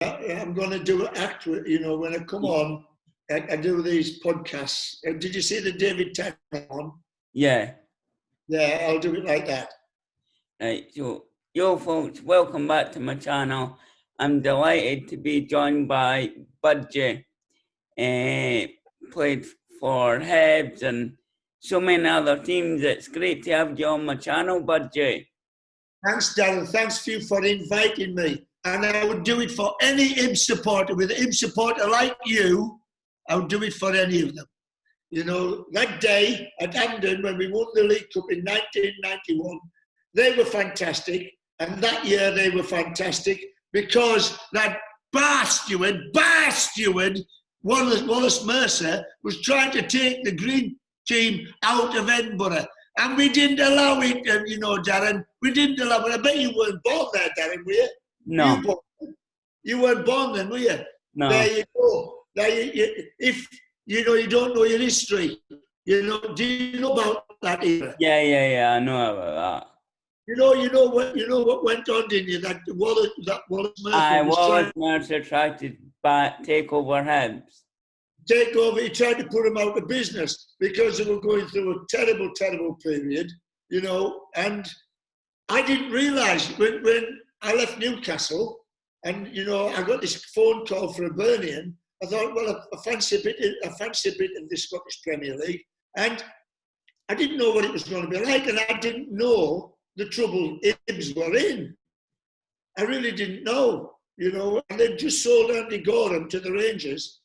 I'm going to do an act with, when I come on, I do these podcasts. Did you see the David Tennant one? Yeah. Yeah, I'll do it like that. Right, so yo folks, welcome back to my channel. I'm delighted to be joined by Budgie. Played for Hibs and so many other teams. It's great to have you on my channel, Budgie. Thanks, Darren. Thanks for you for inviting me. And I would do it for any Hibs supporter. With a Hibs supporter like you, I would do it for any of them. That day at Hampden when we won the League Cup in 1991, they were fantastic. And that year they were fantastic because that bar steward, Wallace Mercer, was trying to take the green team out of Edinburgh. And we didn't allow it, Darren. We didn't allow it. I bet you weren't born there, Darren, were you? No. You weren't born then, were you? No. There you go. If you don't know your history, do you know about that era? Yeah, I know about that. You know what went on, didn't you? That Wallace Mercer. Wallace Mercer tried to take over Hibs. Take over. He tried to put them out of business because they were going through a terrible, terrible period. And I didn't realise when I left Newcastle, and I got this phone call for Hibernian. I thought, well, I fancy a bit of the Scottish Premier League, and I didn't know what it was going to be like, and I didn't know the trouble Hibs were in. I really didn't know, and they just sold Andy Gorham to the Rangers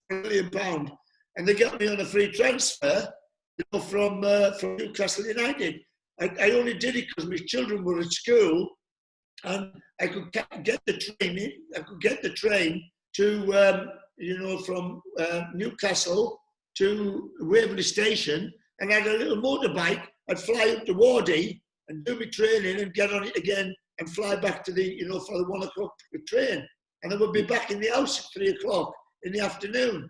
for £1 million, and they got me on a free transfer, from Newcastle United. I only did it because my children were at school, and I could get the train. I could get the train to, from Newcastle to Waverley Station, and I had a little motorbike. I'd fly up to Wardy and do my training and get on it again and fly back to the, for the 1 o'clock train. And I would be back in the house at 3 o'clock in the afternoon.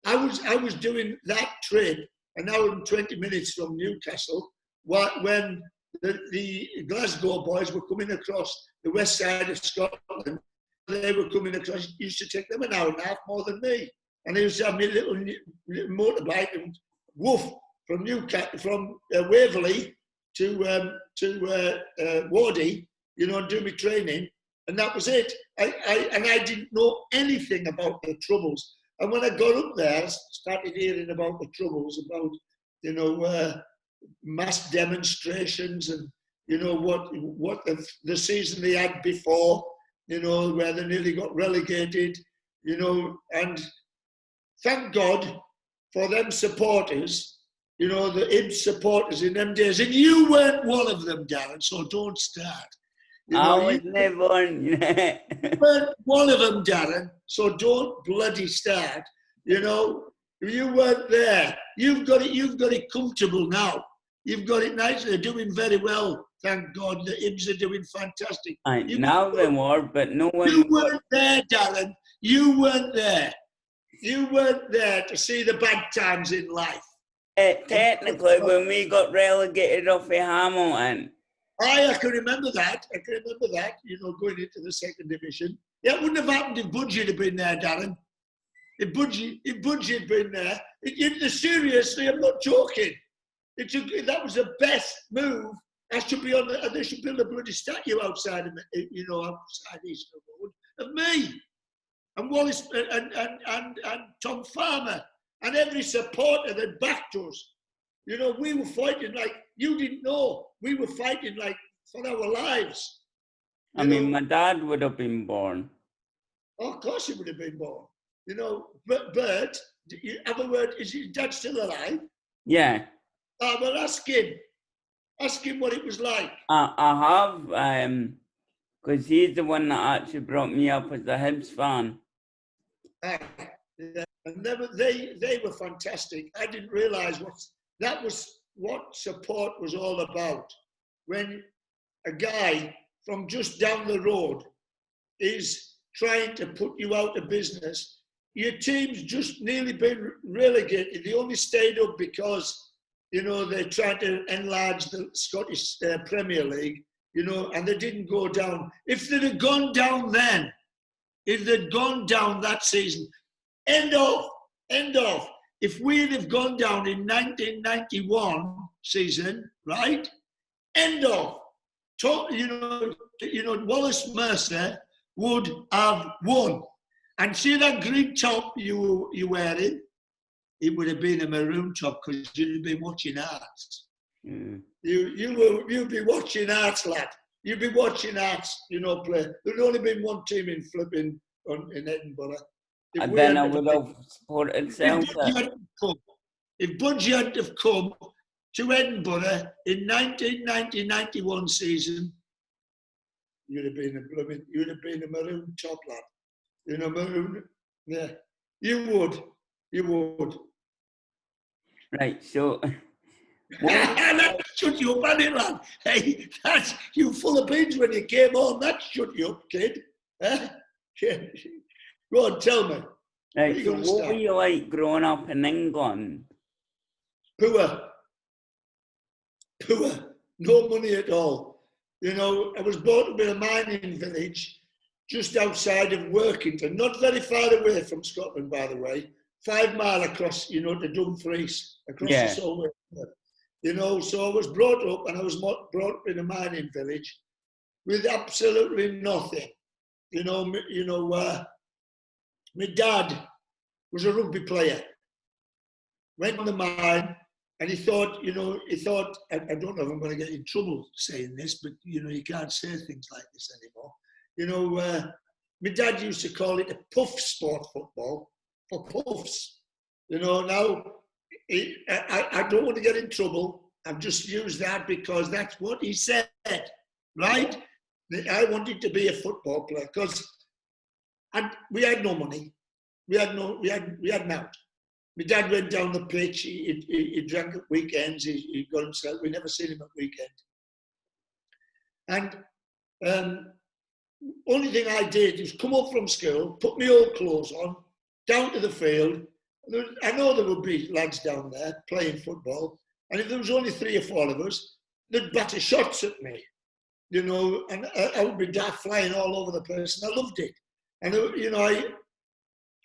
I was doing that trip an hour and 20 minutes from Newcastle when the Glasgow boys were coming across the west side of Scotland. They were coming across. It used to take them an hour and a half more than me. And they used to have me little motorbike and woof from Waverley to Wardy, and do my training, and that was it. I didn't know anything about the troubles. And when I got up there, I started hearing about the troubles, about mass demonstrations and what the season they had before, where they nearly got relegated, and thank God for them supporters. The Hibs supporters in them days, and you weren't one of them, Darren, so don't start. I was never one. You weren't one of them, Darren, so don't bloody start. You weren't there. You've got it comfortable now. You've got it nice. They're doing very well, thank God. The Hibs are doing fantastic. Now they were, but no one... You weren't there, Darren. You weren't there. You weren't there to see the bad times in life. Technically, when we got relegated off of Hamilton. I can remember that. Going into the second division. Yeah, it wouldn't have happened if Budgie had been there, Darren. If Budgie had been there. Seriously, I'm not joking. That was the best move. They should build a bloody statue outside of outside Eastern Road of me. And Wallace and Tom Farmer. And every supporter that backed us, we were fighting like, you didn't know, we were fighting like for our lives. My dad would have been born. Oh, of course he would have been born. Bert, you have a word, is your dad still alive? Yeah. Oh, well, ask him. Ask him what it was like. I have, because he's the one that actually brought me up as a Hibs fan. Yeah. And they were fantastic. I didn't realise that was what support was all about. When a guy from just down the road is trying to put you out of business, your team's just nearly been relegated. They only stayed up because, they're trying to enlarge the Scottish Premier League, and they didn't go down. If they'd have gone down then, if they'd gone down that season. End of. If we'd have gone down in 1991 season, right? End of. Wallace Mercer would have won. And see that green top you wearing? It would have been a maroon top because you'd have been watching Arts. Mm. You'd be watching Arts, lad. You'd be watching Arts, play. There'd only been one team in Edinburgh. And then I would have supported Celtic. If Budgie had have come to Edinburgh in 1990-91 season, you'd have been a maroon top, lad. Maroon. Yeah, you would. Right. So. That shut you up, hasn't it, lad? Hey, that's you full of beans when you came on. That shut you up, kid. Go on, tell me. Right, so what were you like growing up in England? Poor. No money at all. I was brought up in a mining village just outside of Workington, not very far away from Scotland, by the way. 5 miles across, to Dumfries, across the Solway. So I was brought up, and I was brought up in a mining village with absolutely nothing. My dad was a rugby player. Went on the mine, and he thought, I don't know if I'm going to get in trouble saying this, but you can't say things like this anymore. My dad used to call it a puff sport football for puffs. Now I don't want to get in trouble. I've just used that because that's what he said, right? I wanted to be a football player because we had no money. We had nothing. My dad went down the pitch. He drank at weekends. He got himself. We never seen him at weekend. And only thing I did was come up from school, put my old clothes on, down to the field. I know there would be lads down there playing football, and if there was only 3 or 4 of us, they'd batter shots at me, and I would be flying all over the place, and I loved it. And I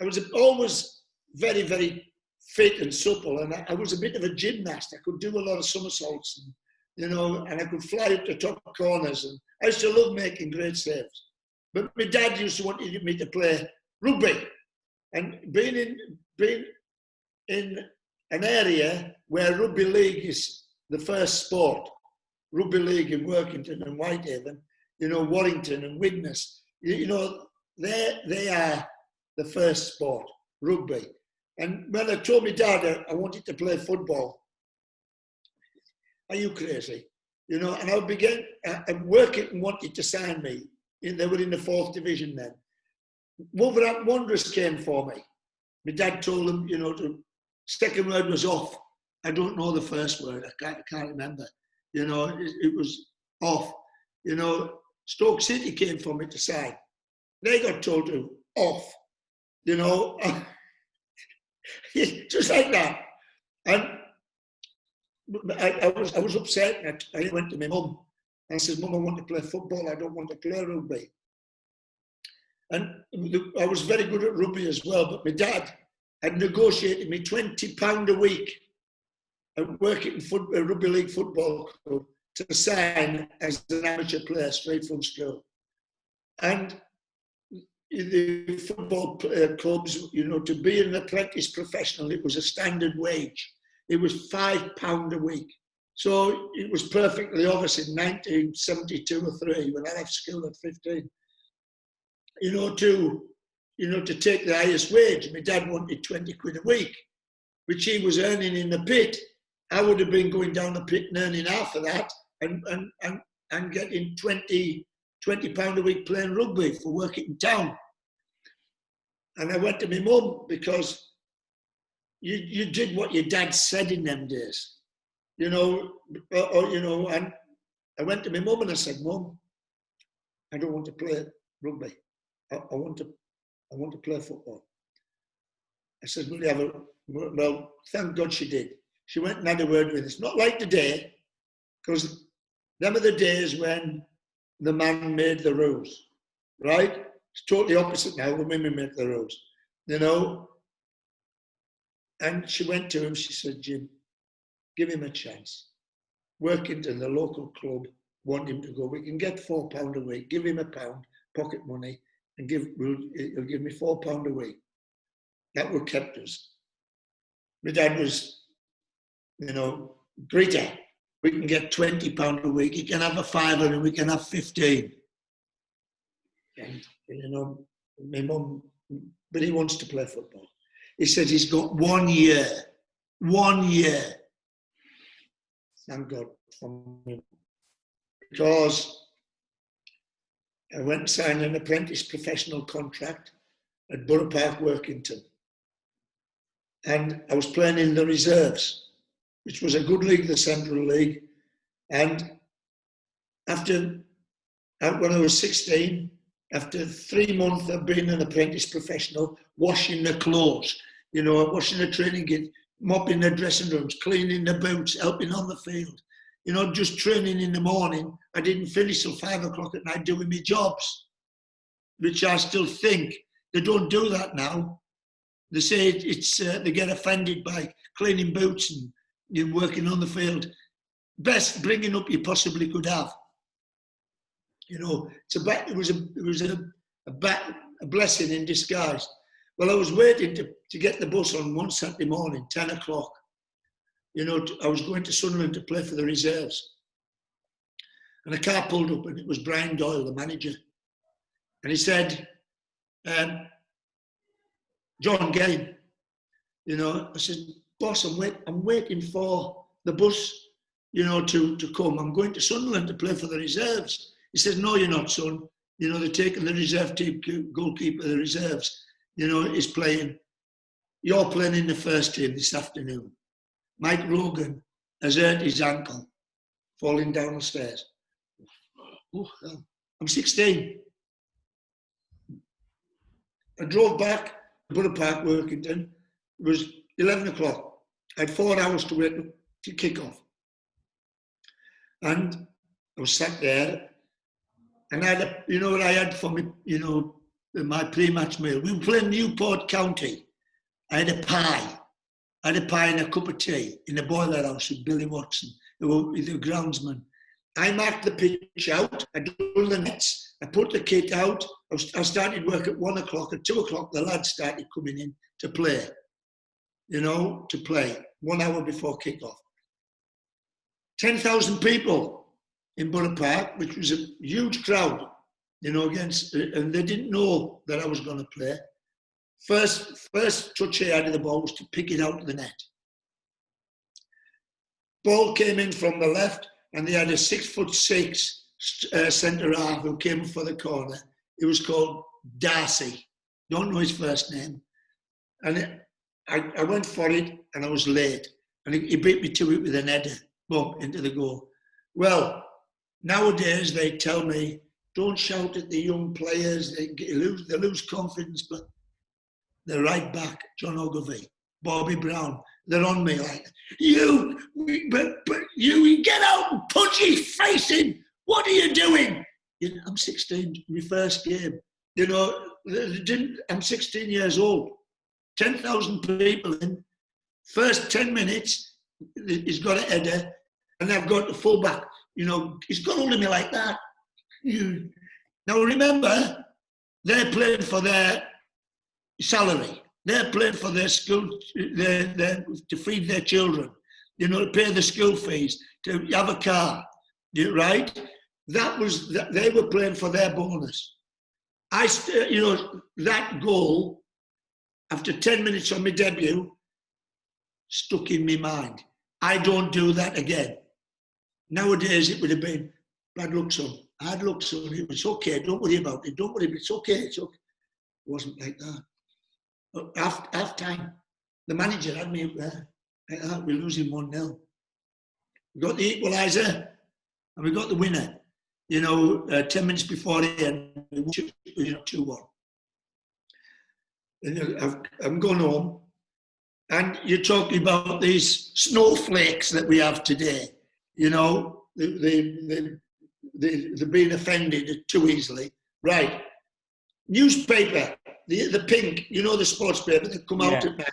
was always very, very fit and supple, and I was a bit of a gymnast. I could do a lot of somersaults, and I could fly up the top corners, and I used to love making great saves. But my dad used to want me to play rugby, and being in an area where rugby league is the first sport, rugby league in Workington and Whitehaven, Warrington and Widnes, they are the first sport, rugby. And when I told my dad I wanted to play football, are you crazy? And I began, Workington wanted to sign me. They were in the 4th division then. Wolverhampton Wanderers came for me. My dad told them, the second word was off. I don't know the first word. I can't remember. It was off. Stoke City came for me to sign. They got told to off. Just like that. And I was upset. And I went to my mum. And I said, Mum, I want to play football. I don't want to play rugby. And I was very good at rugby as well, but my dad had negotiated me £20 a week and working in rugby league football club to sign as an amateur player straight from school. And the football clubs, to be an apprentice professional, it was a standard wage. It was £5 a week. So it was perfectly obvious in 1972 or 3 when I left school at 15. To take the highest wage. My dad wanted 20 quid a week, which he was earning in the pit. I would have been going down the pit and earning half of that and getting £20 a week playing rugby for working in town. And I went to my mum because you did what your dad said in them days, and I went to my mum and I said, Mum, I don't want to play rugby. I want to play football. I said, will you have a, well, thank God she did. She went and had a word with us. Not like today, because them are the days when the man made the rules, right? It's totally opposite now. The women make the rules, you know. And she went to him, she said, Jim, give him a chance. Working in the local club, want him to go. We can get £4 a week. Give him £1, pocket money, and he'll give me £4 a week. That would kept us. My dad was, you know, greater. We can get £20 a week. He can have a fiver and we can have 15. And, you know, my mum, but he wants to play football. He said he's got 1 year. 1 year. Thank God for me. Because I went and signed an apprentice professional contract at Borough Park, Workington. And I was playing in the reserves, which was a good league, the Central League. And when I was 16, after 3 months of being an apprentice professional, washing the clothes, you know, washing the training kit, mopping the dressing rooms, cleaning the boots, helping on the field, you know, just training in the morning. I didn't finish till 5 o'clock at night doing my jobs, which I still think they don't do that now. They say they get offended by cleaning boots and you working on the field. Best bringing up you possibly could have. You know, it was a blessing in disguise. Well, I was waiting to get the bus on one Saturday morning, 10 o'clock. You know, I was going to Sunderland to play for the reserves. And a car pulled up and it was Brian Doyle, the manager. And he said, John Game, you know, I said, boss, I'm waiting for the bus, you know, to come. I'm going to Sunderland to play for the reserves. He says, no, you're not, son. You know, they're taking the reserve team, goalkeeper of the reserves, you know, is playing. You're playing in the first team this afternoon. Mike Rogan has hurt his ankle, falling down the stairs. Oh, I'm 16. I drove back to Borough Park, Workington. It was 11 o'clock. I had 4 hours to wait to kick off. And I was sat there, and I had, you know what I had for me, you know, my pre-match meal. We were playing Newport County. I had a pie. I had a pie and a cup of tea in the boiler house with Billy Watson, the groundsman. I marked the pitch out. I drew the nets. I put the kit out. I started work at 1 o'clock. At 2 o'clock, the lads started coming in to play, you know, 1 hour before kick-off. 10,000 people in Borough Park, which was a huge crowd, you know, and they didn't know that I was going to play. First touch I had of the ball was to pick it out of the net. Ball came in from the left, and they had a 6'6" centre half who came for the corner. He was called Darcy. Don't know his first name. And I went for it, and I was late. And he beat me to it with an header, boom, into the goal. Well, nowadays they tell me, don't shout at the young players. They lose confidence, but they're right back. John Ogilvie, Bobby Brown, they're on me like, you get out and punch his face in. What are you doing? You know, I'm 16, my first game. You know, I'm 16 years old. 10,000 people in. First 10 minutes, he's got a header, and I've got the fullback. You know, he's got hold of me like that. Now remember, they're playing for their salary. They're playing for their school, to feed their children, you know, to pay the school fees, to have a car, right? They were playing for their bonus. You know, that goal, after 10 minutes on my debut, stuck in my mind. I don't do that again. Nowadays, it would have been, bad luck, son. Hard luck, son. It was okay. Don't worry about it. Don't worry. It's okay. It's okay. It wasn't like that. Half time, the manager had me up there. Like that, we're losing 1-0. We got the equaliser and we got the winner. You know, 10 minutes before the end, we won, you know, 2-1. And I'm going home, and you're talking about these snowflakes that we have today. You know, they're being offended too easily. Right. newspaper, the pink, you know, the sports paper that come out at night.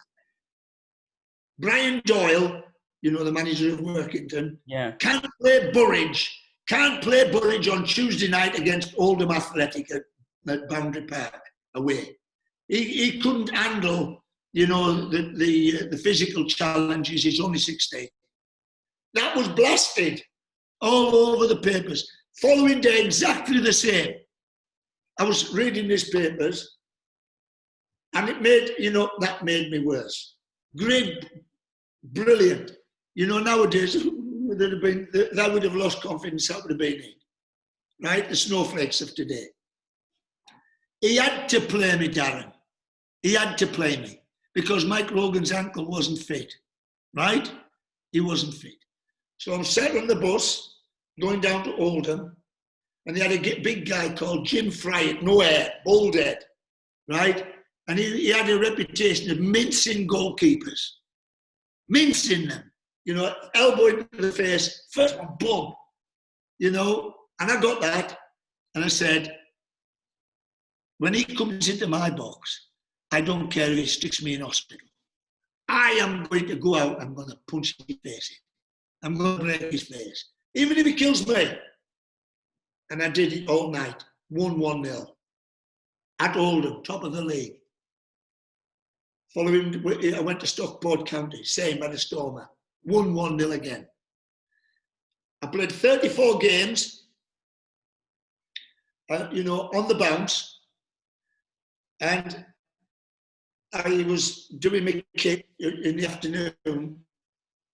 Brian Doyle, you know, the manager of Workington, can't play Burridge on Tuesday night against Oldham Athletic at Boundary Park away. He couldn't handle, you know, the physical challenges. He's only 16. That was blasted all over the papers. Following day, exactly the same. I was reading these papers, and it made, you know, that made me worse. Great, brilliant. You know, nowadays, that would have lost confidence, that would have been it. Right? The snowflakes of today. He had to play me, Darren. He had to play me because Mike Rogan's ankle wasn't fit. Right? He wasn't fit. So I'm sat on the bus going down to Oldham, and they had a big guy called Jim Fryatt, no hair, bald head, right? And he had a reputation of mincing goalkeepers, mincing them, you know, elbow into the face, first one, boom, you know. And I got that, and I said, when he comes into my box, I don't care if he sticks me in hospital. I am going to go out, I'm going to punch his face in. I'm going to break his face, even if he kills me. And I did it all night, 1-1-0. At Oldham, top of the league. Following, I went to Stockport County, same at a Stormer, 1-1-0 again. I played 34 games, you know, on the bounce. And I was doing my kit in the afternoon.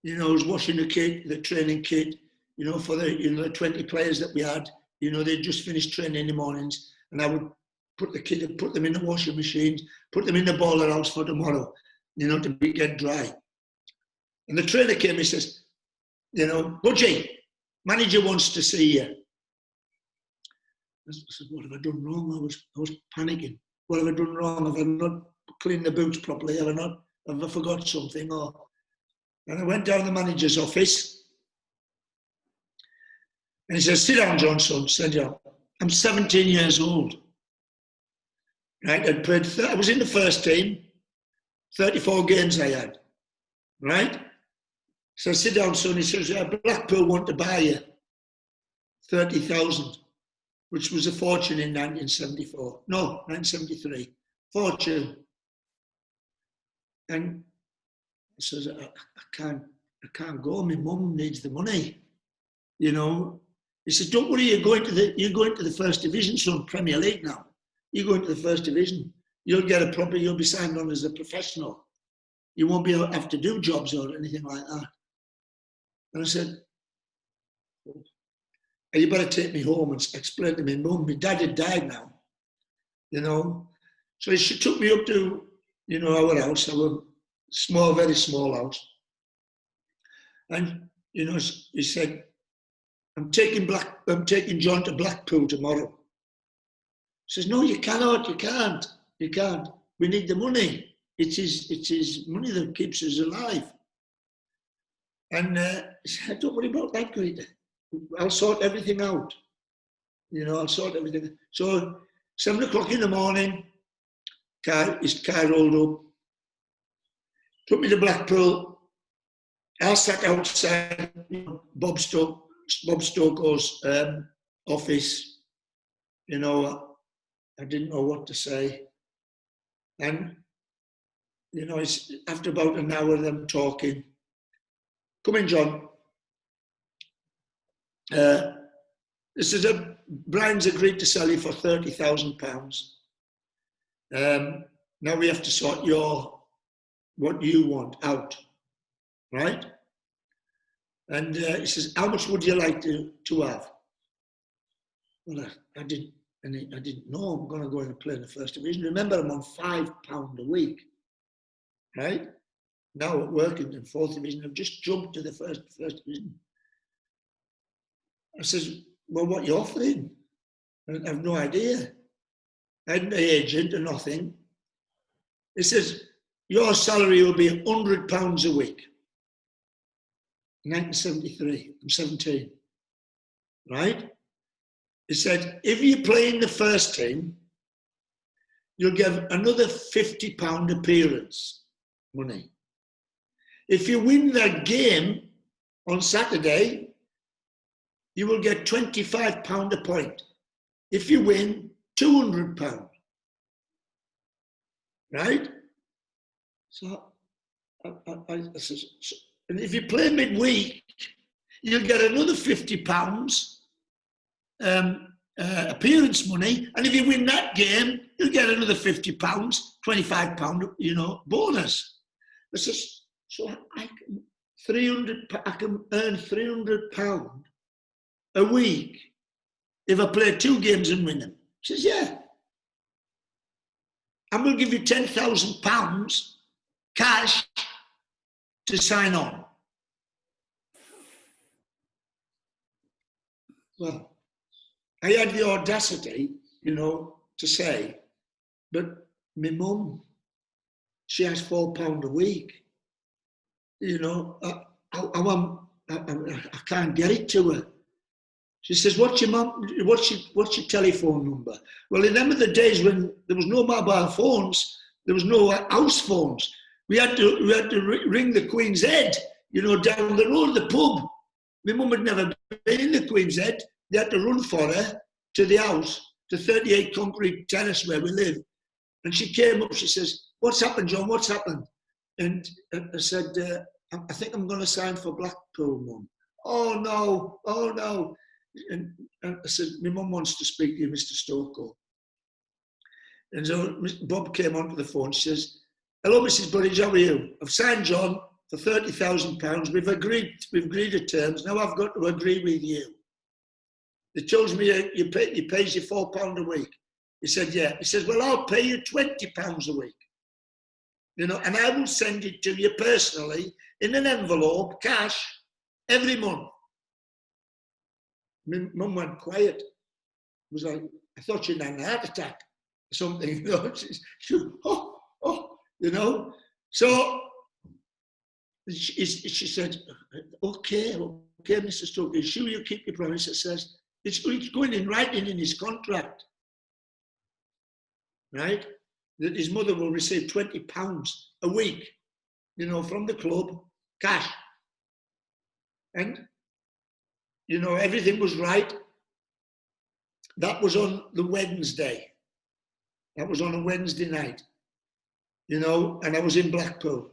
You know, I was washing the kit, the training kit, you know, for the, you know, the 20 players that we had. You know, they'd just finished training in the mornings, and I would put them in the washing machines, put them in the boiler house for tomorrow, you know, to get dry. And the trainer came, he says, you know, Budgie, manager wants to see you. I said, what have I done wrong? I was panicking. What have I done wrong? Have I not cleaned the boots properly? Have I forgot something? And I went down the manager's office. And he says, sit down, Johnson, sit down. I'm 17 years old. Right? I was in the first team, 34 games I had. Right? So sit down, son. He says, Blackpool want to buy you 30,000, which was a fortune in 1974. No, 1973. Fortune. And he says, I can't go. My mum needs the money. You know. He said, don't worry, you're going to the first division, son, Premier League now. You're going to the first division. You'll be signed on as a professional. You won't have to do jobs or anything like that. And I said, you better take me home and explain to me, Mum, my dad had died now. You know. So she took me up to, you know, our house, our small, very small house. And, you know, he said, I'm taking John to Blackpool tomorrow. He says, no, you cannot, you can't. We need the money. It's his money that keeps us alive. And he said, don't worry about that, Greta. I'll sort everything out. You know, I'll sort everything. So 7 o'clock in the morning, his car rolled up, took me to Blackpool. I sat outside, you know, Bob Stokoe's office. You know, I didn't know what to say. And, you know, after about an hour of them talking, come in, John. Brian's agreed to sell you for £30,000. Now we have to sort what you want out, right? And he says, how much would you like to have? Well, I didn't know I'm going to go in and play in the first division. Remember, I'm on £5 a week, right? Now at Workington, fourth division, I've just jumped to the first division. I says, well, what are you offering? I have no idea. I had an agent or nothing. He says, your salary will be £100 a week. 1973, I'm 17, right? He said, if you play in the first team, you'll get another £50 appearance money. If you win that game on Saturday, you will get £25 a point. If you win, £200. Right? So, and if you play midweek, you'll get another £50 appearance money, and if you win that game, you'll get another £50, £25, bonus. So I can earn £300 a week if I play 2 games and win them. She says, yeah. And we'll give you £10,000 cash to sign on. Well, I had the audacity, to say, but my mum, she has £4 a week. I can't get it to her. She says, what's your telephone number? Well, remember the days when there was no mobile phones, there was no house phones. We had to ring the Queen's Head, down the road, the pub. My mum had never been in the Queen's Head. They had to run for her to the house, to 38 Concrete Terrace where we live. And she came up, she says, what's happened, John, what's happened? And I said, I think I'm going to sign for Blackpool, Mum. Oh, no. And I said, my mum wants to speak to you, Mr. Stoko. And so Bob came onto the phone. She says, hello, Mrs. Burridge, how are you? I've signed John for £30,000. We've agreed to terms. Now I've got to agree with you. He tells me he pays you £4 a week. He said, yeah. He says, well, I'll pay you £20 a week. And I will send it to you personally in an envelope, cash, every month. My mum went quiet. It was like, I thought she'd had an heart attack or something. So she said, okay, Mr. Stokes, you sure you keep your promise? It says, it's going in writing in his contract, right? That his mother will receive £20 a week, from the club, cash. And everything was right. That was on the Wednesday. That was on a Wednesday night, and I was in Blackpool.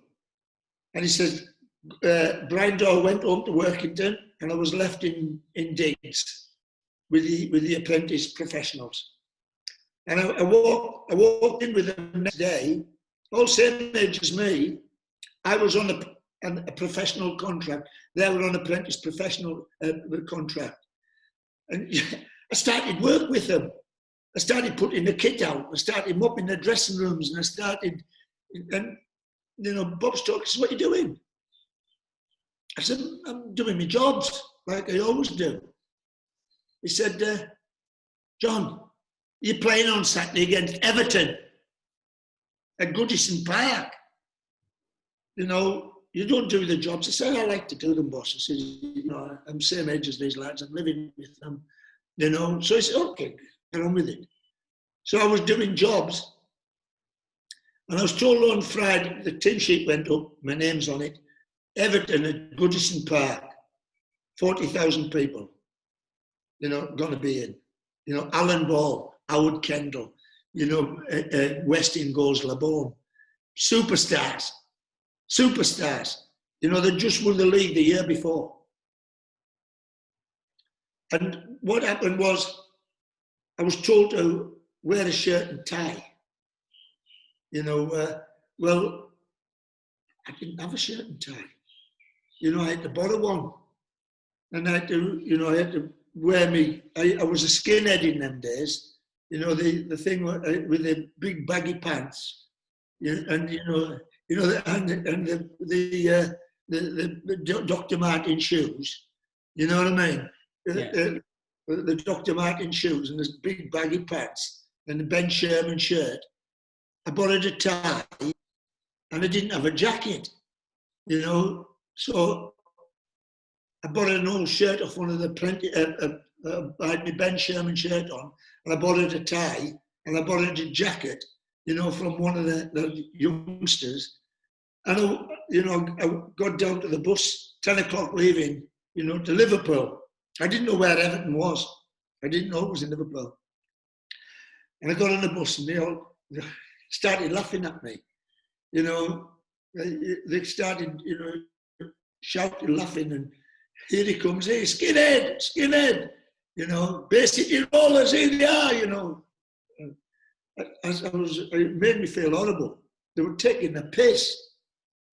And he says, Brian Doyle went home to Workington, and I was left in digs with the apprentice professionals. And I walked in with them the next day, all same age as me. I was on a professional contract. They were on apprentice professional contract. And I started work with them. I started putting the kit out. I started mopping the dressing rooms, and Bob Stokes says, what are you doing? I said, I'm doing my jobs like I always do. He said, John, you're playing on Saturday against Everton at Goodison Park. You don't do the jobs. I said, I like to do them, boss. I said, I'm same age as these lads. I'm living with them, So he said, okay, get on with it. So I was doing jobs. And I was told on Friday, the tin sheet went up, my name's on it, Everton at Goodison Park, 40,000 people, going to be in. Alan Ball, Howard Kendall, Weston goes Labone. Superstars. They just won the league the year before. And what happened was, I was told to wear a shirt and tie. Well, I didn't have a shirt and tie. I had to borrow one. And I had to wear me, I was a skinhead in them days, the thing with the big baggy pants, and the Dr. Martin shoes, you know what I mean? Yeah. The Dr. Martin shoes and this big baggy pants and the Ben Sherman shirt. I borrowed a tie and I didn't have a jacket, so I borrowed an old shirt off one of the I had my Ben Sherman shirt on, and I borrowed a tie, and I borrowed a jacket, you know, from one of the youngsters. And, I got down to the bus, 10 o'clock leaving, you know, to Liverpool. I didn't know where Everton was. I didn't know it was in Liverpool. And I got on the bus and they all started laughing at me. You know, they started, you know, shouting, laughing, and here he comes, hey, skinhead, skinhead. You know, basically rollers, here they are, you know. It made me feel horrible. They were taking a piss,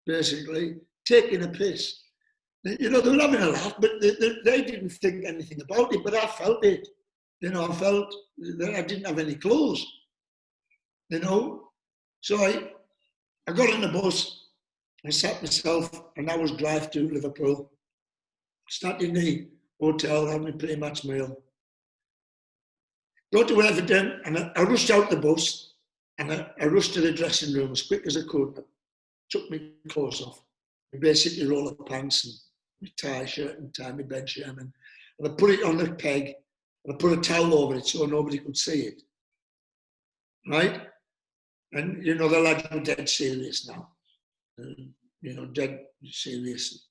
basically, taking a piss. You know, they were having a laugh, but they didn't think anything about it, but I felt it. You know, I felt that I didn't have any clothes, you know. So I got on the bus, I sat myself an hour's drive to Liverpool, sat in the hotel, having a pre-match meal. Got to Everton, and I rushed out the bus, and I rushed to the dressing room as quick as I could. I took my clothes off, my basically roller pants and my tie, shirt and tie, my bed shirt, and I put it on the peg, and I put a towel over it so nobody could see it. Right? And, you know, the lads were dead serious now. You know, dead serious.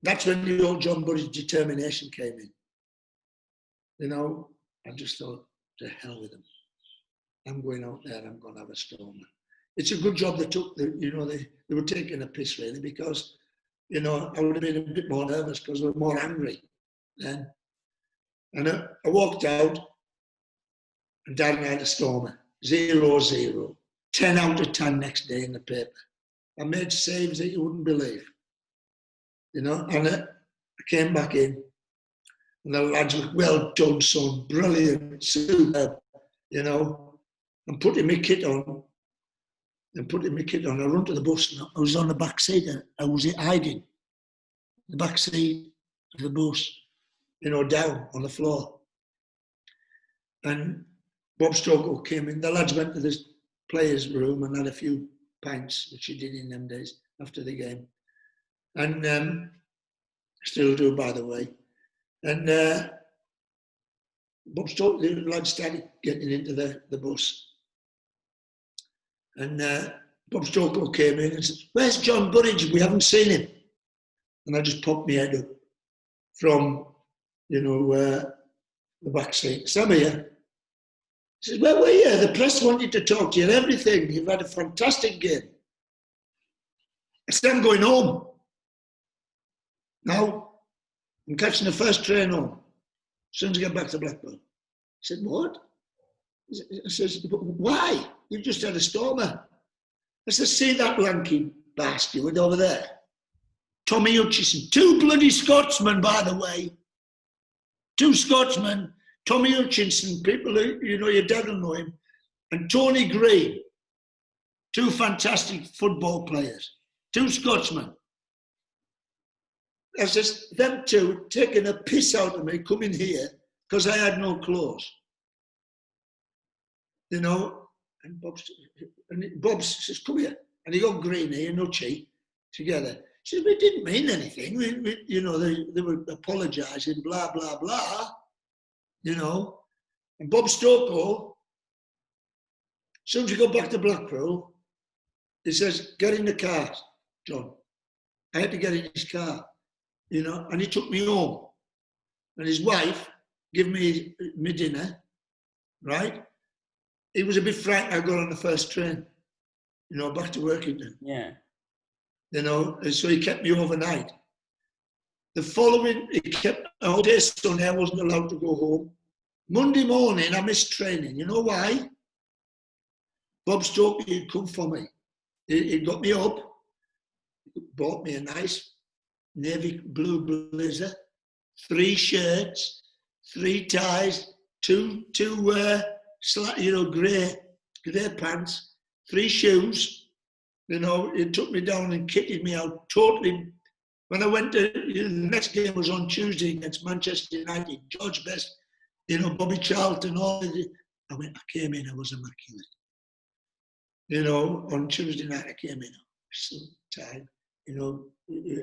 That's when the old John Burridge determination came in. You know, I just thought, to hell with them. I'm going out there, I'm going to have a storm. It's a good job they took, you know, they were taking a piss really, because, you know, I would have been a bit more nervous because I was more angry then. And I walked out, and Darren had a stormer, 0-0, 10 out of 10 next day in the paper. I made saves that you wouldn't believe, you know, and I came back in, and the lads were, well done, son, brilliant, superb, you know, and putting my kit on, I run to the bus, and I was on the back seat, I was hiding, the back seat of the bus, you know, down on the floor. And Bob Stokoe came in, the lads went to the players' room and had a few pints, which he did in them days, after the game. And still do, by the way. And Bob Stokoe, the lads started getting into the bus. And Bob Stokoe came in and said, where's John Burridge? We haven't seen him. And I just popped my head up from, you know, the back seat. Sam here. He says, where were you? The press wanted to talk to you and everything. You've had a fantastic game. I said, I'm going home. Now, I'm catching the first train home. As soon as I get back to Blackpool. I said, what? I says, why? You've just had a stormer. I said, see that lanky bastard over there? Tommy Hutchison. 2 bloody Scotsmen, by the way. 2 Scotsmen. Tommy Hutchinson, people who, you know, your dad will know him, and Tony Green, 2 fantastic football players, 2 Scotsmen. That's just them 2 taking a piss out of me coming here because I had no clothes. You know, and Bob says, come here. And he got Greeny and Hutchie together. He said, we didn't mean anything. You know, they were apologising, blah, blah, blah. You know, and Bob Stokoe, as soon as we got back to Blackpool, he says, get in the car, John. I had to get in his car, you know, and he took me home. And his wife gave me my dinner, right? He was a bit frightened I got on the first train, you know, back to Workington. Yeah. You know, and so he kept me overnight. The following, he kept, all day Sunday, I wasn't allowed to go home. Monday morning, I missed training. You know why? Bob Stokoe, he'd come for me. He got me up, bought me a nice navy blue blazer, 3 shirts, 3 ties, 2 you know, grey pants, 3 shoes. You know, he took me down and kitted me out totally. When I went to, the next game was on Tuesday against Manchester United, George Best, you know, Bobby Charlton, all of it. I came in, I was immaculate. You know, on Tuesday night I came in, suit, tie, you know,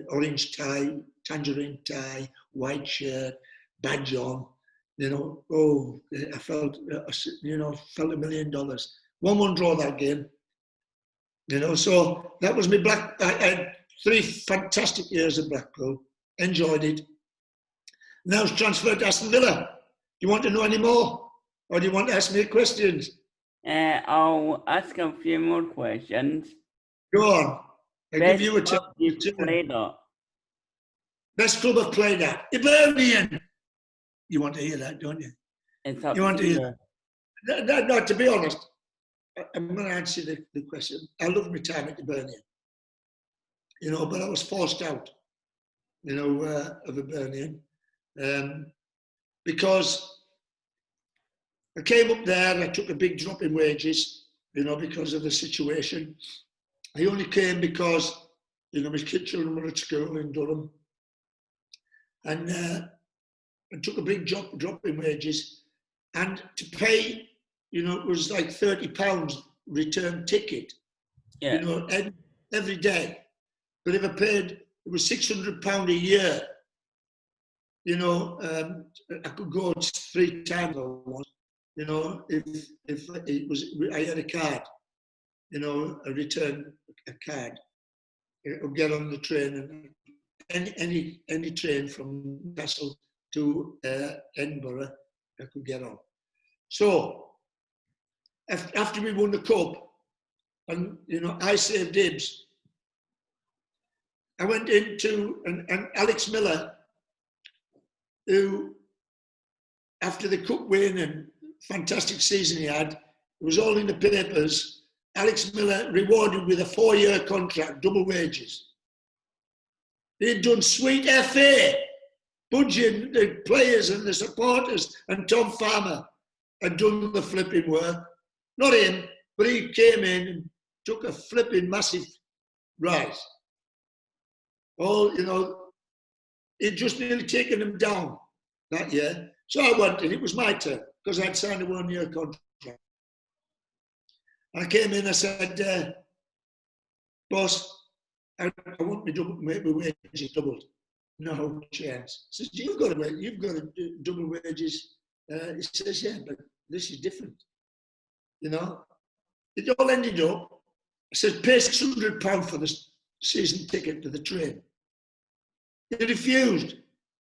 orange tie, tangerine tie, white shirt, badge on, you know, oh, I felt, you know, felt $1 million. 1-1 draw that game. You know, so that was my I had 3 fantastic years at Blackpool. Enjoyed it. Now it's transferred to Aston Villa. Do you want to know any more? Or do you want to ask me questions? I'll ask a few more questions. Go on. I'll give you a Best club you've played at? Best club I've played at? Hibernian. You want to hear that, don't you? It's up You want to to you. hear that? No, to be honest, I'm going to answer the question. I loved my time at Hibernian. You know, but I was forced out, you know, of Hibernian. Because I came up there and I took a big drop in wages, you know, because of the situation. I only came because, you know, my children were at school in Durham. And I took a big drop in wages. And to pay, you know, it was like £30 return ticket, you know, every day. But if I paid, it was £600 a year. You know, I could go 3 times I want. You know, if it was, I had a card, you know, a return a card. I would get on the train, and any train from Newcastle to Edinburgh, I could get on. So after we won the cup, and you know, I saved dibs. I went into and Alex Miller, who after the cup win and fantastic season he had, it was all in the papers. Alex Miller rewarded with a 4-year contract, double wages. He'd done sweet FA. Budgie and the players and the supporters and Tom Farmer had done the flipping work. Not him, but he came in and took a flipping massive rise. All, you know, he'd just nearly taken them down that year. So I went in, it was my turn, because I'd signed a 1-year contract. I came in, I said, boss, I want my wages doubled. No chance. He says, you've got to double wages. He says, yeah, but this is different. You know, it all ended up, I said, pay £600 for the season ticket to the train. He refused.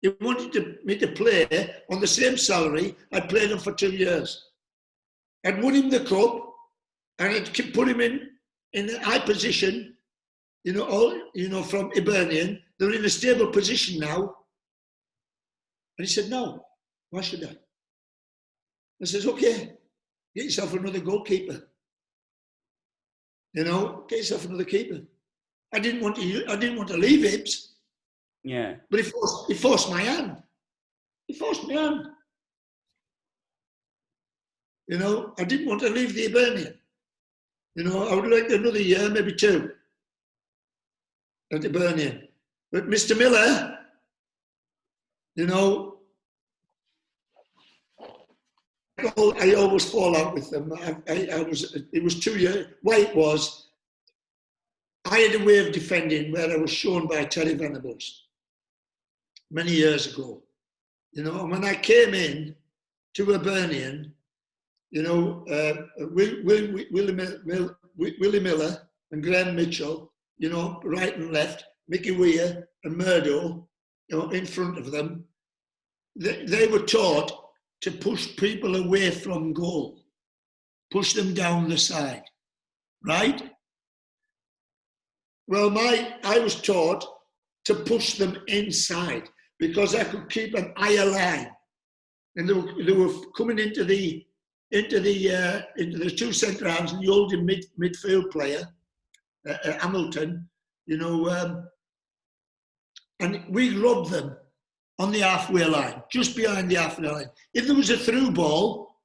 He wanted me to play on the same salary I'd played him for 2 years. I'd won him the cup, and I'd put him in a high position, you know, from Hibernian. They're in a stable position now. And he said, no, why should I? I says, okay, get yourself another goalkeeper. You know, get yourself another keeper. I didn't want to leave Hibs. Yeah. But he forced my hand. He forced my hand. You know, I didn't want to leave the Hibernian. You know, I would like another year, maybe 2 at Hibernian. But Mr. Miller, you know, I always fall out with them. It was 2 years. Why it was, I had a way of defending where I was shown by Terry Venables many years ago. You know, and when I came in to Hibernian, you know, Willie Miller and Graham Mitchell, you know, right and left, Mickey Weir and Murdo, you know, in front of them, they were taught to push people away from goal, push them down the side, right? Well, I was taught to push them inside because I could keep an higher line, and they were coming into the 2 centre halves and the holding midfield player, Hamilton, you know, and we robbed them on the halfway line, just behind the halfway line. If there was a through ball,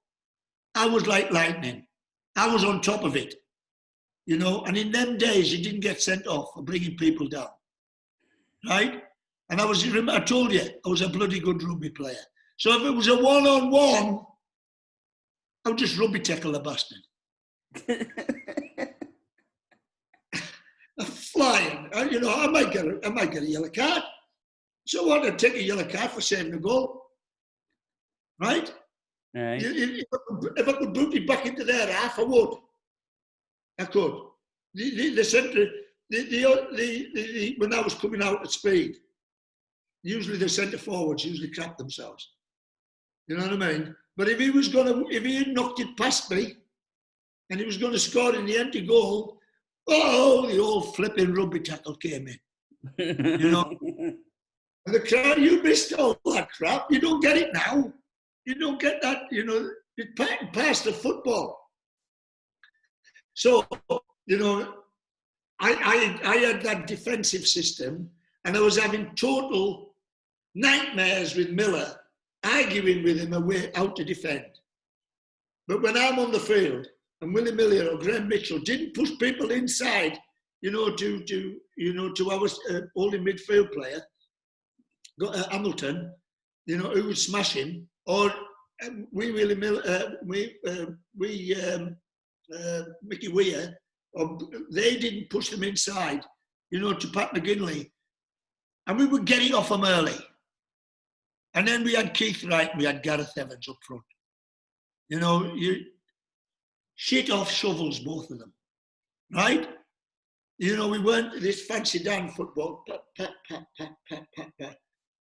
I was like lightning. I was on top of it, you know, and in them days, you didn't get sent off for bringing people down, right? And I told you, I was a bloody good rugby player. So if it was a one-on-one, I would just rugby tackle the bastard. I'm flying, you know, I might get a yellow card. So what? I'd take a yellow card for saving a goal, right? Right. If I could boot it back into their half, I would. I could. The centre, when I was coming out at speed, usually the centre forwards usually crap themselves. You know what I mean? But if he had knocked it past me, and he was going to score in the empty goal, oh, the old flipping rugby tackle came in. You know, and the crowd, you missed all that crap. You don't get it now. You don't get that. You know, it passed the football. So, you know, I had that defensive system, and I was having total nightmares with Miller, arguing with him away out to defend. But when I'm on the field, and Willie Miller or Graham Mitchell didn't push people inside, you know, to our holding midfield player, Hamilton, you know, who would smash him, or Willie Miller, Mickey Weir, or they didn't push them inside, you know, to Pat McGinley, and we were getting off them early. And then we had Keith Wright, and we had Gareth Evans up front. You know, shit off shovels, both of them, right? You know, we weren't this fancy down football,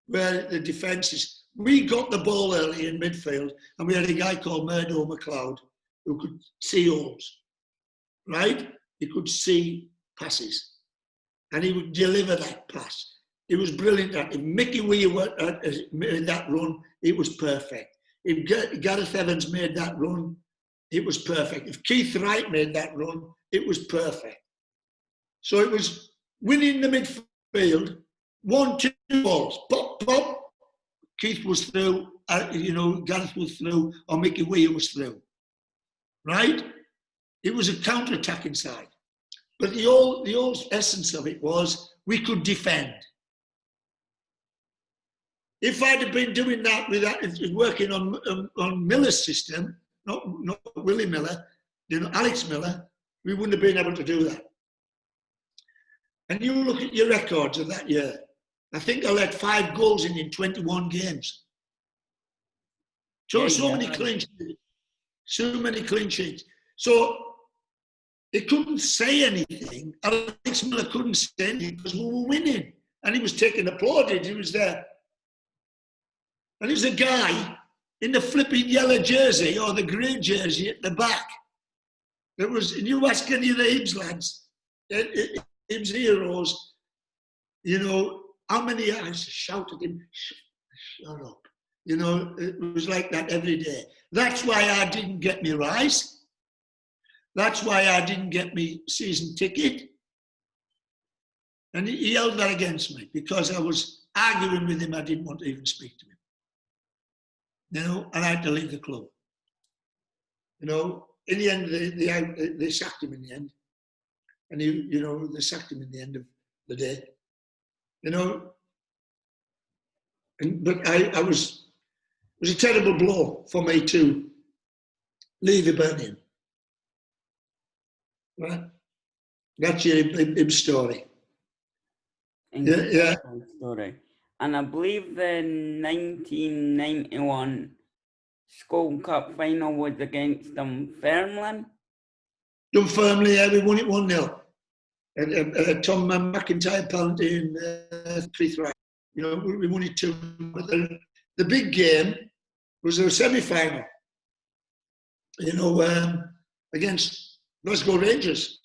where the defences. We got the ball early in midfield, and we had a guy called Murdo McLeod who could see holes, right? He could see passes, and he would deliver that pass. It was brilliant. If Mickey Weir made that run, it was perfect. If Gareth Evans made that run, it was perfect. If Keith Wright made that run, it was perfect. So it was winning the midfield, 1-2 balls, pop, pop. Keith was through, you know, Gareth was through, or Mickey Weir was through, right? It was a counter-attacking side. But the old essence of it was we could defend. If I'd have been doing that working on Miller's system, not Willie Miller, you know, Alex Miller, we wouldn't have been able to do that. And you look at your records of that year. I think I let 5 goals in 21 games. So many clean sheets. So many clean sheets. So he couldn't say anything. Alex Miller couldn't say anything because we were winning. And he was taking applauded. He was there. And there's a guy in the flipping yellow jersey or the grey jersey at the back. There was, and you ask any of the Hibs lads, Hibs heroes, you know, how many I shouted him, shut up. You know, it was like that every day. That's why I didn't get me rise. That's why I didn't get me season ticket. And he held that against me because I was arguing with him. I didn't want to even speak to him. You know, and I had to leave the club. You know, in the end, they sacked him in the end. And, you know, they sacked him in the end of the day. You know, but it was a terrible blow for me to leave hIBERNAIN. Right? That's your Hibs story. Yeah. Story. And I believe the 1991 School Cup final was against Dunfermline. Dunfermline, yeah, we won it 1-0. And Tom McIntyre penalty and Keith Wright. You know, we won it 2. But the big game was a semi-final. You know, against Glasgow Rangers.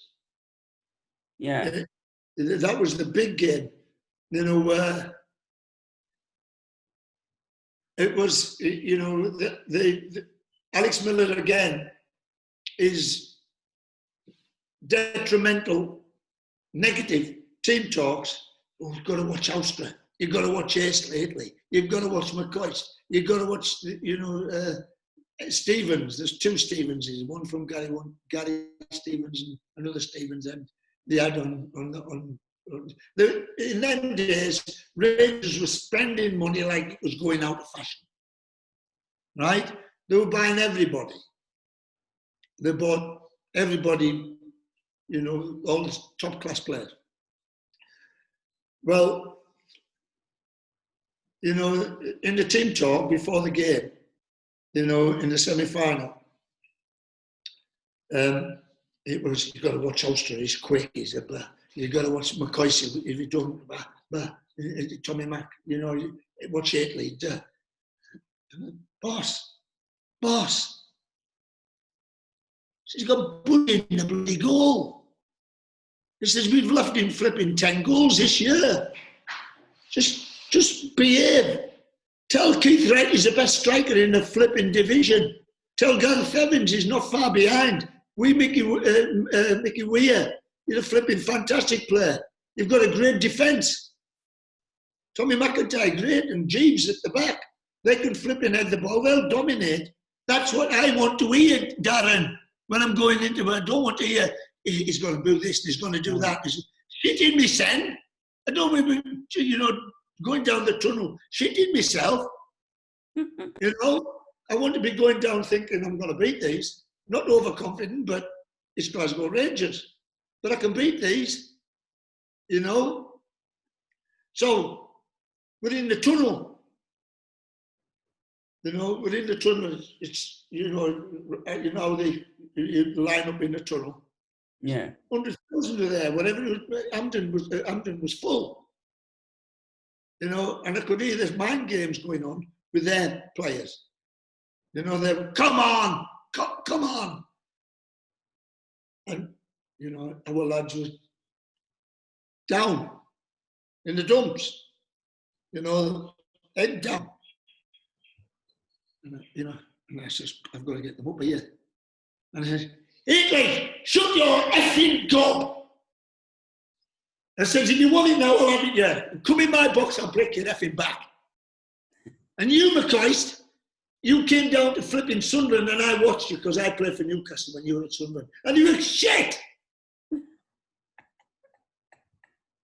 Yeah. That was the big game. You know, it was, you know, the Alex Miller again is detrimental, negative team talks. Oh, you've got to watch Austria. You've got to watch Ace lately. You've got to watch McCoist. You've got to watch, you know, Stevens. There's 2 Stevenses, one from Gary Stevens and another Stevens, and they had on in them days, Rangers were spending money like it was going out of fashion, right? They were buying everybody. They bought everybody, you know, all the top-class players. Well, you know, in the team talk before the game, you know, in the semi-final, it was, you've got to watch Ulster, he's quick, he's a blah. You've got to watch McCoy, if you don't, blah. Tommy Mac, you know, watch Italy, boss. He's got Budgie in the bloody goal. He says, we've left him flipping 10 goals this year. Just behave. Tell Keith Wright he's the best striker in the flipping division. Tell Gareth Evans he's not far behind. Mickey Weir, he's a flipping fantastic player. You've got a great defence. Tommy McIntyre, great, and Jeeves at the back. They can flip and head the ball. They'll dominate. That's what I want to hear, Darren, when I'm going into it. I don't want to hear, he's going to do this, he's going to do that. Shitting me, son. I don't want to, you know, going down the tunnel, shitting myself. You know, I want to be going down thinking I'm going to beat these. Not overconfident, but it's Glasgow Rangers. But I can beat these, you know. So, we're in the tunnel. You know, we're in the tunnel. It's, you know you line up in the tunnel. Yeah. 100,000 are there, whatever it was, Hampden was full. You know, and I could hear there's mind games going on with their players. You know, they were, come on. And, you know, our lads were down in the dumps. You know, head down. And, you know, and I says, I've got to get them up here. And I says, English, shut your effing gob. I says, if you want it now, I'll have it here. Come in my box, I'll break your effing back. And you, McChrist, you came down to flipping Sunderland and I watched you because I played for Newcastle when you were at Sunderland. And you were shit.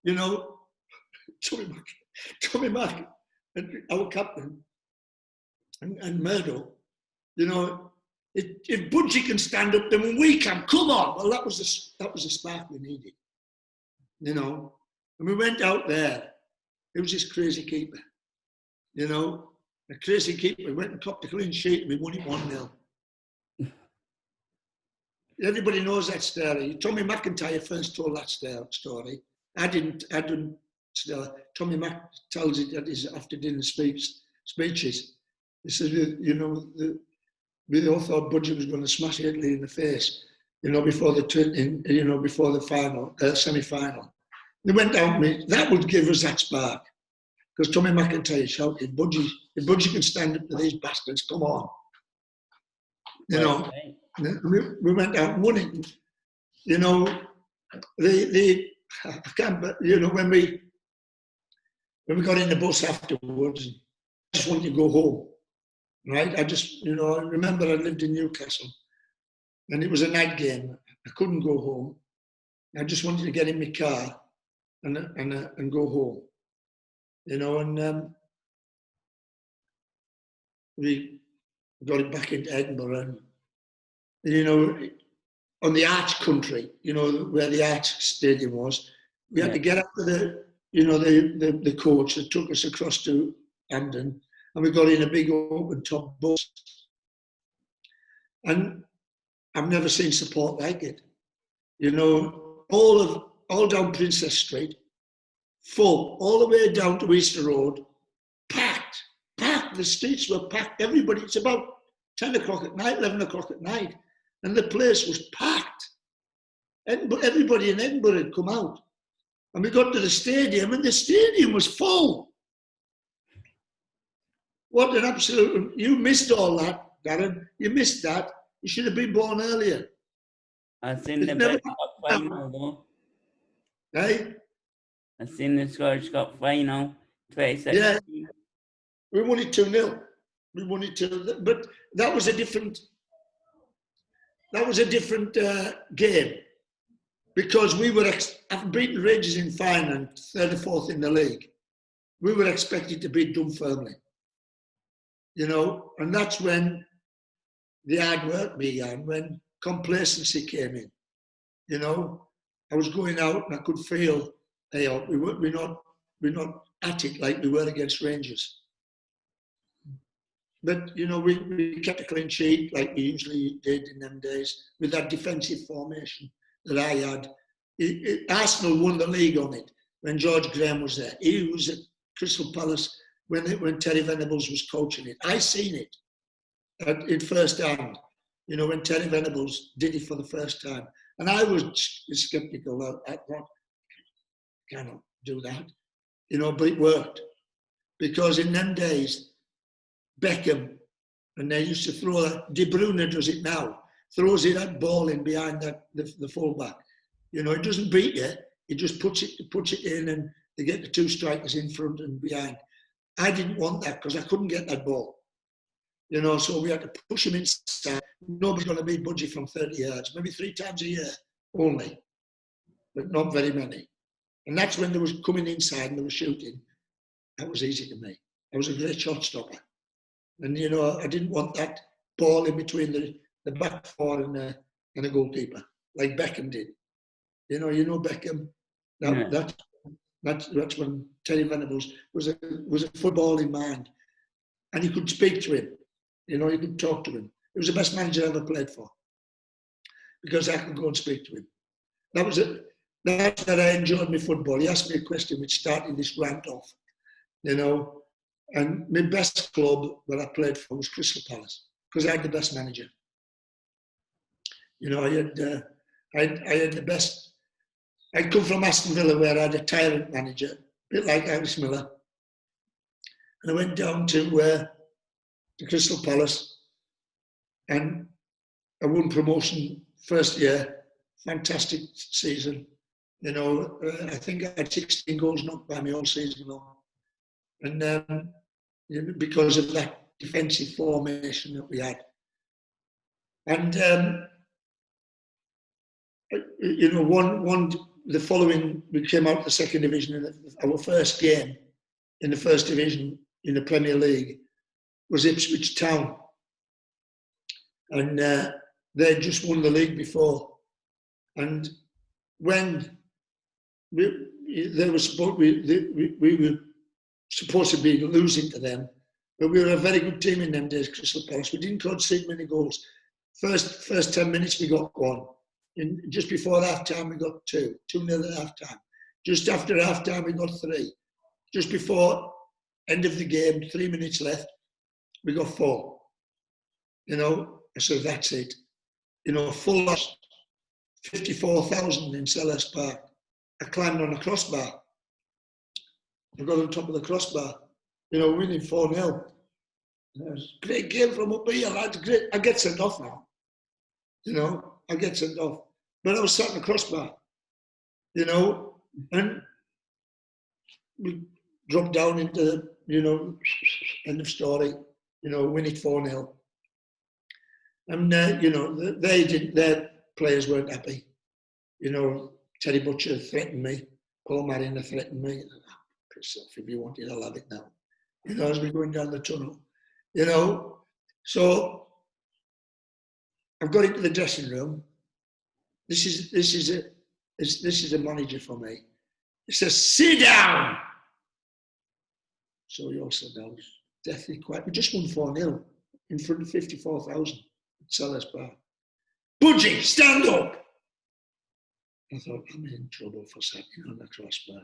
You know, Tommy Mac, and our captain, and Murdo, you know, if Budgie can stand up, then we can. Come on. Well, that was the spark we needed, you know. And we went out there. It was this crazy keeper, you know. A crazy keeper. We went and copped a clean sheet and we won it 1-0. Everybody knows that story. Tommy McIntyre first told that story. I didn't Tommy Mac tells it at his after dinner speeches. He said, you know, we all thought Budgie was going to smash Italy in the face, you know, before the semi-final. They went down me. That would give us that spark, because Tommy McIntyre shouted, if Budgie can stand up to these bastards, come on. You know, we went out and won it. You know, I can't, you know, when we got in the bus afterwards, I just wanted to go home. Right, I just, you know, I remember I lived in Newcastle and it was a night game. I couldn't go home. I just wanted to get in my car and go home, you know, and we got it back into Edinburgh and, you know, on the Arch country, you know, where the Arch Stadium was, we had to get up to the coach that took us across to Hampden. And we got in a big open top bus. And I've never seen support like it. You know, all down Princess Street, full, all the way down to Easter Road, packed. The streets were packed. Everybody, it's about 10 o'clock at night, 11 o'clock at night. And the place was packed. Everybody in Edinburgh had come out. And we got to the stadium and the stadium was full. What an absolute, you missed all that, Darren. You missed that. You should have been born earlier. I've seen the Scottish Cup final though. Hey? I've seen the Scottish Cup final 2016. Yeah. We won it 2-0. We won it 2-0. But that was a different game. Because we were, after beating Rangers in final and third or fourth in the league, we were expected to beat Dunfermline. You know, and that's when the hard work began, when complacency came in. You know, I was going out and I could feel, hey, we're not at it like we were against Rangers. but you know, we kept a clean sheet like we usually did in them days with that defensive formation that I had. Arsenal won the league on it when George Graham was there. He was at Crystal Palace when Terry Venables was coaching it. I seen it in first hand, you know, when Terry Venables did it for the first time. And I was sceptical. I thought, cannot do that, you know, but it worked. Because in them days, Beckham, and they used to throw that, De Bruyne does it now, throws it that ball in behind the fullback. You know, it doesn't beat you, it just puts it in, and they get the two strikers in front and behind. I didn't want that because I couldn't get that ball. You know, so we had to push him inside. Nobody's going to beat Budgie from 30 yards, maybe 3 times a year only, but not very many. And that's when they was coming inside and they were shooting. That was easy to me. I was a great shot stopper. And, you know, I didn't want that ball in between the back four and the goalkeeper, like Beckham did. You know Beckham. That's when Terry Venables was a footballing mind. And you could speak to him. You know, you could talk to him. He was the best manager I ever played for. Because I could go and speak to him. That was it. That's that I enjoyed my football. He asked me a question which started this rant off. You know, and my best club that I played for was Crystal Palace because I had the best manager. You know, I had the best. I'd come from Aston Villa where I had a tyrant manager, a bit like Alice Miller, and I went down to Crystal Palace, and I won promotion first year. Fantastic season. You know, I think I had 16 goals knocked by me all season long. And you know, because of that defensive formation that we had. And, you know, the following, we came out of the second division, and our first game in the first division in the Premier League was Ipswich Town. And they just won the league before. And when we were supposed to be losing to them, but we were a very good team in them days, Crystal Palace. We didn't concede many goals. First 10 minutes we got 1. Just before half-time we got 2. 2-0 at half-time. Just after half-time we got 3. Just before end of the game, 3 minutes left, we got 4. You know, so that's it. You know, full loss, 54,000 in Selhurst Park. I climbed on a crossbar. I got on top of the crossbar, you know, winning 4-0. It was a great game from up here. I get sent off now. You know, I get sent off. But I was sat on the crossbar, you know, and we dropped down into, you know, end of story, you know, win it 4-0. And, you know, their players weren't happy. You know, Teddy Butcher threatened me. Paul Mariner threatened me. Piss off, if you want it, I'll have it now. You know, as we're going down the tunnel. You know, so I've got into the dressing room. This is a manager for me. He says, sit down. So we all sat down. Deathly quiet. We just won 4-0 in front of 54,000 at Selhurst Park. Budgie, stand up. I thought, I'm in trouble for sitting on the crossbar.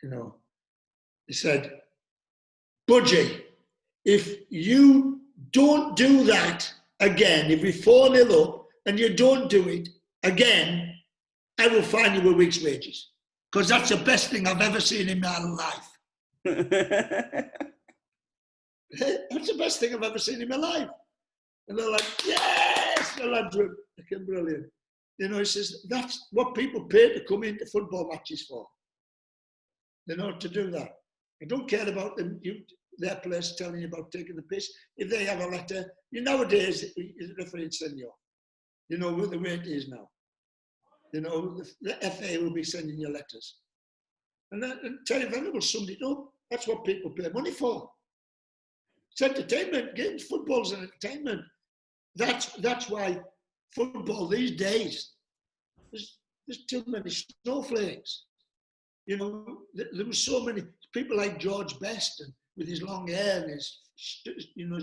You know, he said, Budgie, if you don't do that again, if we 4-0 up and you don't do it again, I will fine you a week's wages. Because that's the best thing I've ever seen in my life. That's the best thing I've ever seen in my life. And they're like, yes, the lads were fucking brilliant. You know, he says, that's what people pay to come into football matches for. You know, to do that. I don't care about them, their players telling you about taking the piss. If they have a letter, nowadays, the referee send you off. You know, the way it is now. You know, the FA will be sending you letters. And Terry Venables summed it up. That's what people pay money for. It's entertainment. Games, football's an entertainment. That's why football these days, there's too many snowflakes. You know, there were so many people like George Best, and with his long hair and his, you know,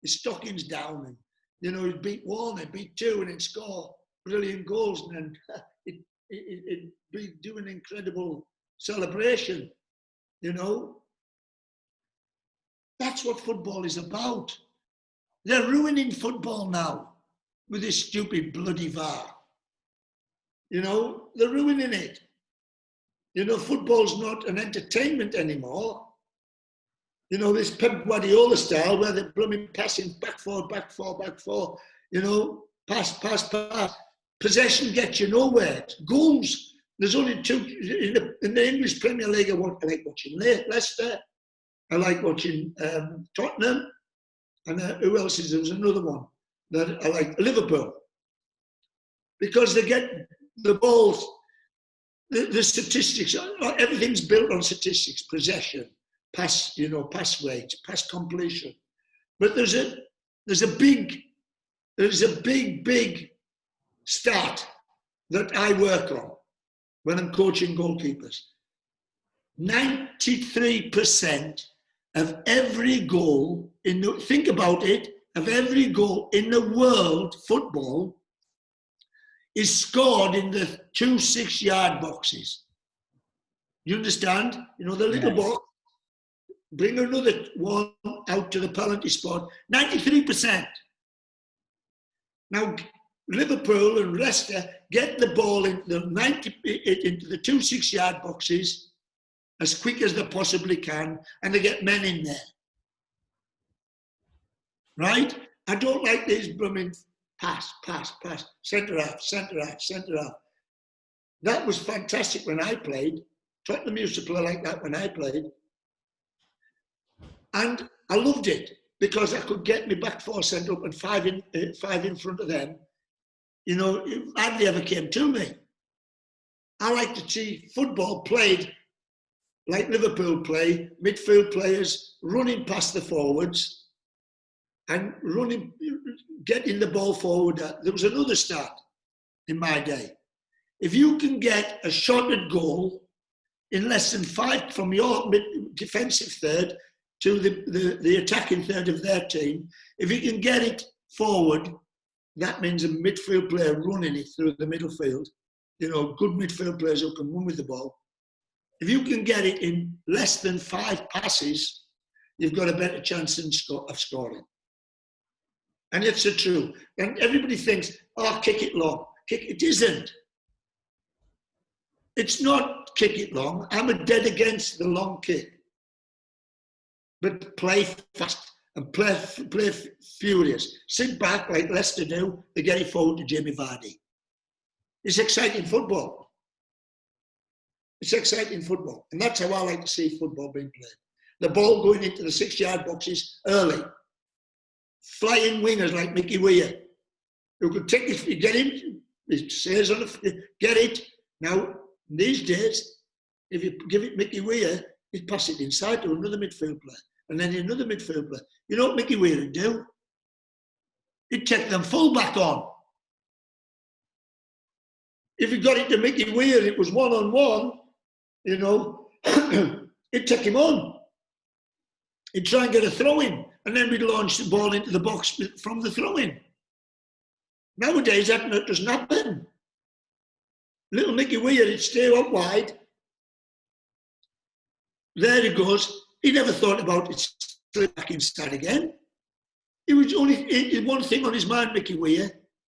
his stockings down, and he'd beat one, he'd beat two, and he'd score brilliant goals, and then it'd be doing an incredible celebration. That's what football is about. They're ruining football now with this stupid bloody VAR. They're ruining it. Football's not an entertainment anymore. This Pep Guardiola style where they're blooming passing back forward, back forward, back forward. Pass, pass, pass. Possession gets you nowhere. Goals. There's only two in the English Premier League. I like watching Leicester. I like watching Tottenham. And who else is there? There's another one that I like, Liverpool. Because they get the balls, the statistics, everything's built on statistics, possession, pass, pass rate, pass completion. But there's a big stat that I work on when I'm coaching goalkeepers. 93% of every goal think about it, of every goal in the world football is scored in the 2 6-yard boxes. You understand? The little box, bring another one out to the penalty spot, 93%. Now, Liverpool and Leicester get the ball into the 2 6-yard boxes as quick as they possibly can, and they get men in there. Right? I don't like these blooming pass, pass, pass, centre half, centre half, centre half. That was fantastic when I played. Tottenham used to play like that when I played. And I loved it because I could get my back four sent up and five in front of them. It hardly ever came to me. I like to see football played like Liverpool play, midfield players running past the forwards and getting the ball forward. There was another stat in my day. If you can get a shot at goal in less than 5 from your defensive third to the attacking third of their team, if you can get it forward, that means a midfield player running it through the middle field. Good midfield players who can run with the ball. If you can get it in less than 5 passes, you've got a better chance of scoring. And it's the truth. And everybody thinks, kick it long. It isn't. It's not kick it long. I'm dead against the long kick. But play fast and play furious. Sit back like Leicester do. They get it forward to Jamie Vardy. It's exciting football. It's exciting football. And that's how I like to see football being played. The ball going into the 6-yard boxes early. Flying wingers like Mickey Weir, who could take it, get him, it says on get it. Now, these days, if you give it Mickey Weir, he'd pass it inside to another midfield player, and then another midfield player. You know what Mickey Weir would do? He'd take them full back on. If he got it to Mickey Weir, it was one-on-one, he'd take him on. He'd try and get a throw-in, and then we'd launch the ball into the box from the throw-in. Nowadays, that doesn't happen. Little Mickey Weir, he'd stay up wide. There he goes. He never thought about it slip back inside again. He was only one thing on his mind, Mickey Weir,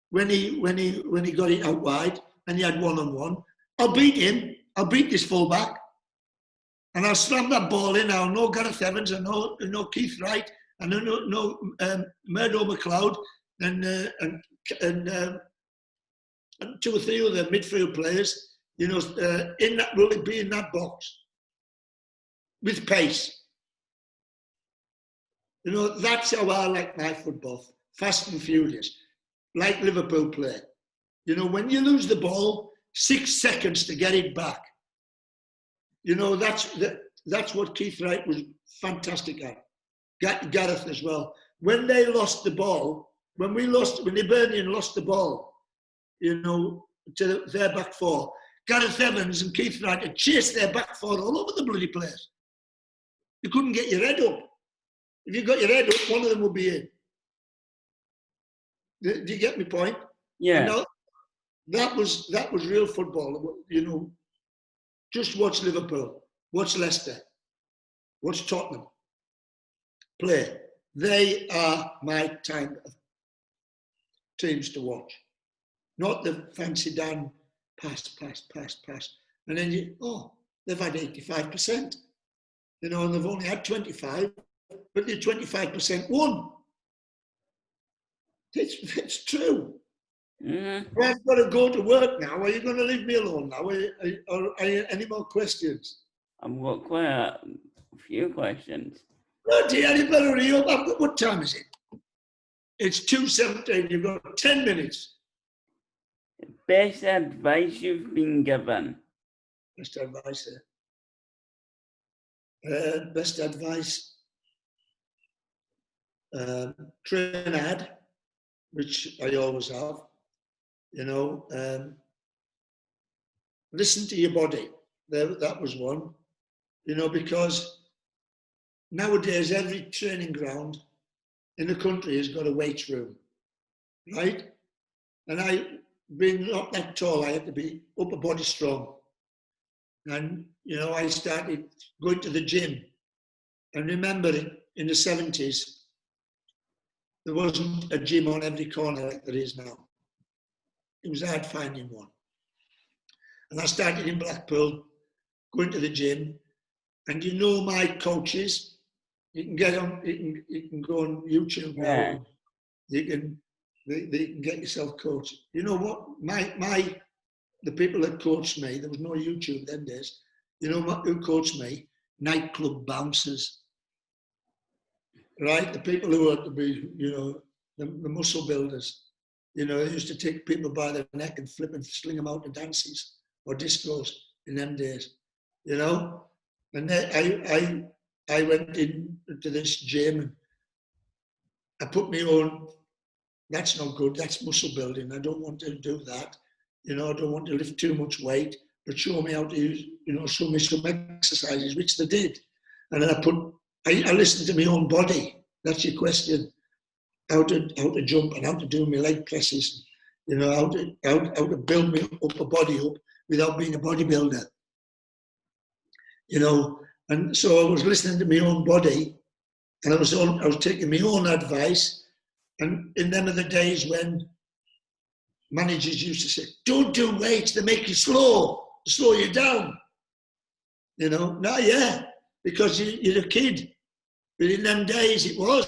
when he got it out wide, and he had one-on-one. I'll beat him. I'll beat this fullback. And I'll slam that ball in. I'll know Gareth Evans, I know Keith Wright, and I know Murdo McLeod, and 2 or 3 other midfield players, will be in that box with pace. That's how I like my football, fast and furious, like Liverpool play. When you lose the ball, 6 seconds to get it back. That's what Keith Wright was fantastic at. Gareth as well. When they lost the ball, when hIBERNAIN lost the ball, to their back four, Gareth Evans and Keith Wright had chased their back four all over the bloody place. You couldn't get your head up. If you got your head up, one of them would be in. Do you get my point? Yeah. And now, that was real football. You know, just watch Liverpool, watch Leicester, watch Tottenham play. They are my time of teams to watch. Not the fancy Dan pass. And then they've had 85%. You know, and they've only had 25, but the 25% won. It's true. Mm-hmm. Well, I've got to go to work now. Are you going to leave me alone now? Are any more questions? I've got quite a few questions. Bloody, any better hurry up? What time is it? It's 2:17. You've got 10 minutes. Best advice you've been given? Best advice best advice. Train hard, which I always have. You know, listen to your body. That was one. You know, because nowadays every training ground in the country has got a weights room, right? And I, being not that tall, I had to be upper body strong. And, you know, I started going to the gym. And remembering in the 70s, there wasn't a gym on every corner like there is now. It was hard finding one. And I started in Blackpool, going to the gym. And you know my coaches, you can get on, you can go on YouTube now. Yeah. They can get yourself coached. You know what? The people that coached me, there was no YouTube them days. You know who coached me? Nightclub bouncers. Right? The people who were to be, you know, the muscle builders. You know, they used to take people by their neck and flip and sling them out to dances or discos in them days. You know? And then I went into this gym and I put my own, that's not good, that's muscle building. I don't want to do that. You know, I don't want to lift too much weight, but show me how to use, you know, show me some exercises, which they did. And then I listened to my own body. That's your question. How to jump and how to do my leg presses. You know, how to build my upper body up without being a bodybuilder. You know, and so I was listening to my own body, and I was taking my own advice. And in them are the days when managers used to say, "Don't do weights; they make you slow you down." You know, now yeah, because you're a kid. But in them days, it was.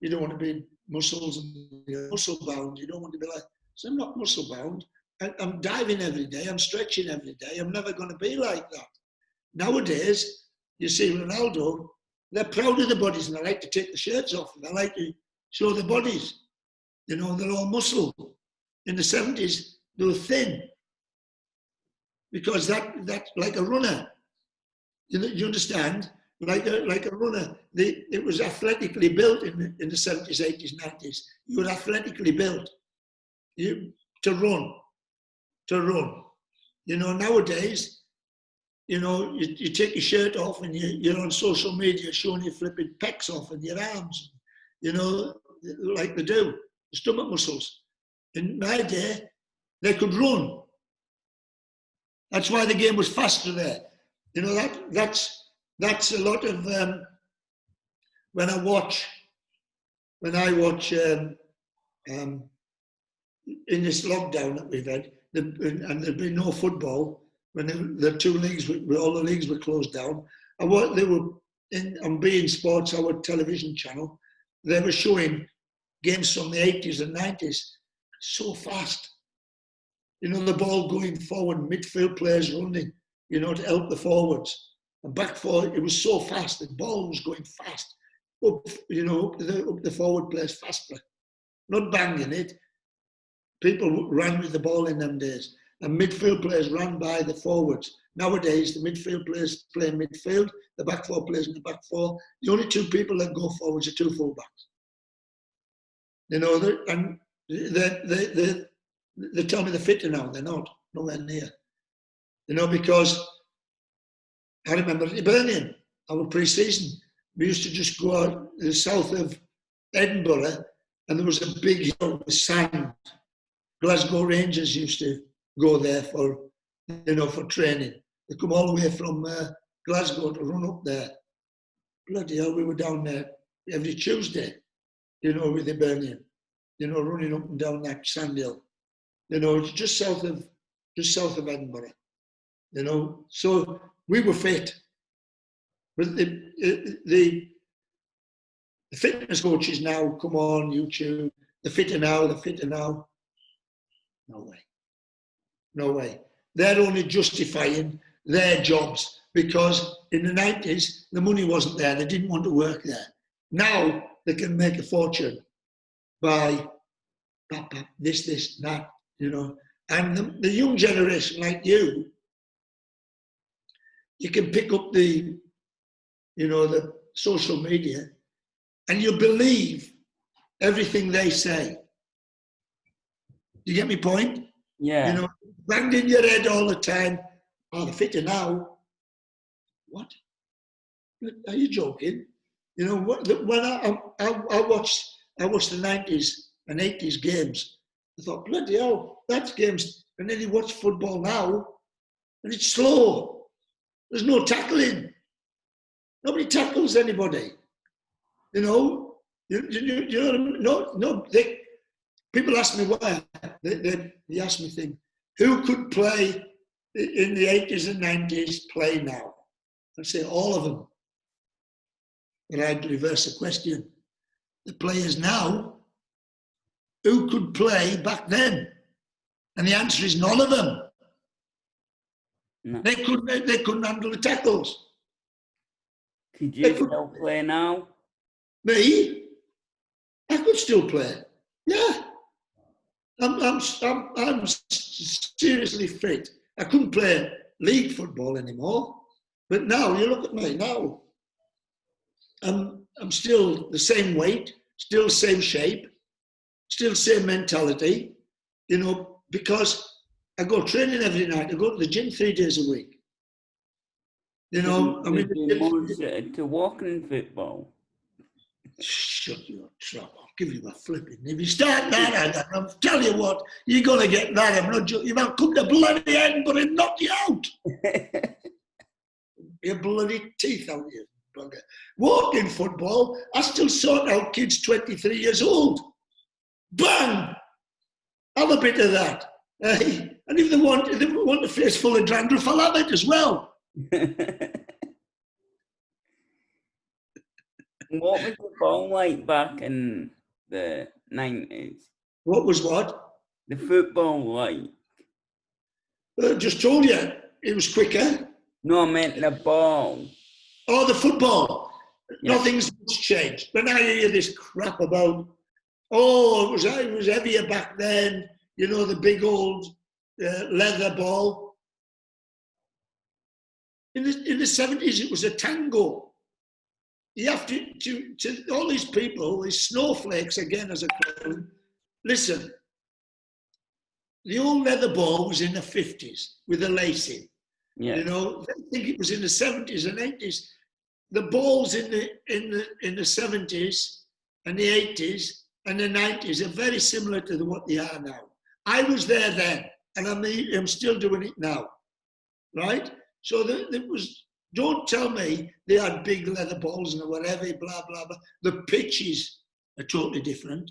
You don't want to be muscles and you're muscle bound. You don't want to be like, so I'm not muscle bound. I'm diving every day. I'm stretching every day. I'm never going to be like that. Nowadays, you see Ronaldo, they're proud of their bodies and they like to take the shirts off and they like to show their bodies. You know, they're all muscle. In the 70s, they were thin. Because that like a runner. You understand? Like a runner, it was athletically built in the 70s, 80s, 90s. You were athletically built to run. You know, nowadays, you know, you take your shirt off and you're on social media showing your flipping pecs off and your arms, you know, like they do, the stomach muscles. In my day, they could run. That's why the game was faster there. You know, that's a lot of when I watch in this lockdown that we've had, and there'd been no football when the two leagues, all the leagues were closed down. They were on beIN Sports, our television channel. They were showing games from the 80s and 90s so fast. You know, the ball going forward, midfield players running, you know, to help the forwards. And back forward, it was so fast. The ball was going fast up, you know, up the forward players faster. Not banging it. People ran with the ball in them days. And midfield players ran by the forwards. Nowadays, the midfield players play midfield. The back four players in the back four. The only two people that go forwards are two fullbacks. You know, and they tell me they're fitter now. They're not. Nowhere near. You know, because I remember at hIBERNAIN, our pre-season, we used to just go out the south of Edinburgh and there was a big hill with sand. Glasgow Rangers used to go there for, for training. They come all the way from Glasgow to run up there. Bloody hell, we were down there every Tuesday, with hIBERNAIN, running up and down that sand hill. It's just south of Edinburgh. So we were fit. But the fitness coaches now come on YouTube, the fitter now. No way. They're only justifying their jobs because in the 90s, the money wasn't there. They didn't want to work there. Now they can make a fortune by this, that, And the young generation like you can pick up the social media and you believe everything they say. Do you get my point? Yeah. Banged in your head all the time. Oh, the fitter now. What? Are you joking? When I watched the 90s and 80s games, I thought, bloody hell, that's games. And then you watch football now, and it's slow. There's no tackling. Nobody tackles anybody. You know what I mean? No. People ask me why. They ask me things. Who could play in the 80s and 90s play now? I say all of them. But I'd reverse the question. The players now, who could play back then? And the answer is none of them. No. They couldn't handle the tackles. Could you still play now? Me? I could still play. Yeah. I'm seriously fit. I couldn't play league football anymore. But now, you look at me now. I'm still the same weight, still same shape, still same mentality, because I go training every night. I go to the gym 3 days a week. To walking football. Shut your trap. I'll give you a flipping. If you start that, I'll tell you what, you're going to get that. I'm not joking. You might come to bloody Edinburgh and knock you out. Your bloody teeth out, you bugger. Walking football, I still sort out kids 23 years old. Bang! Have a bit of that. Hey? And if they want a face full of dandruff, I'll have it as well. What was the ball like back in the 90s? What was what? The football like? I just told you, it was quicker. No, I meant the ball. Oh, the football. Yeah. Nothing's changed. But now you hear this crap about, it was heavier back then, the big old leather ball. In the 70s, it was a tango. You have to all these people, these snowflakes, again, as I call them, listen, the old leather ball was in the 50s with the lacing. Yeah. I think it was in the 70s and 80s. The balls in the 70s and the 80s and the 90s are very similar to what they are now. I was there then, and I'm still doing it now, right? So there was. Don't tell me they had big leather balls and whatever, blah, blah, blah. The pitches are totally different.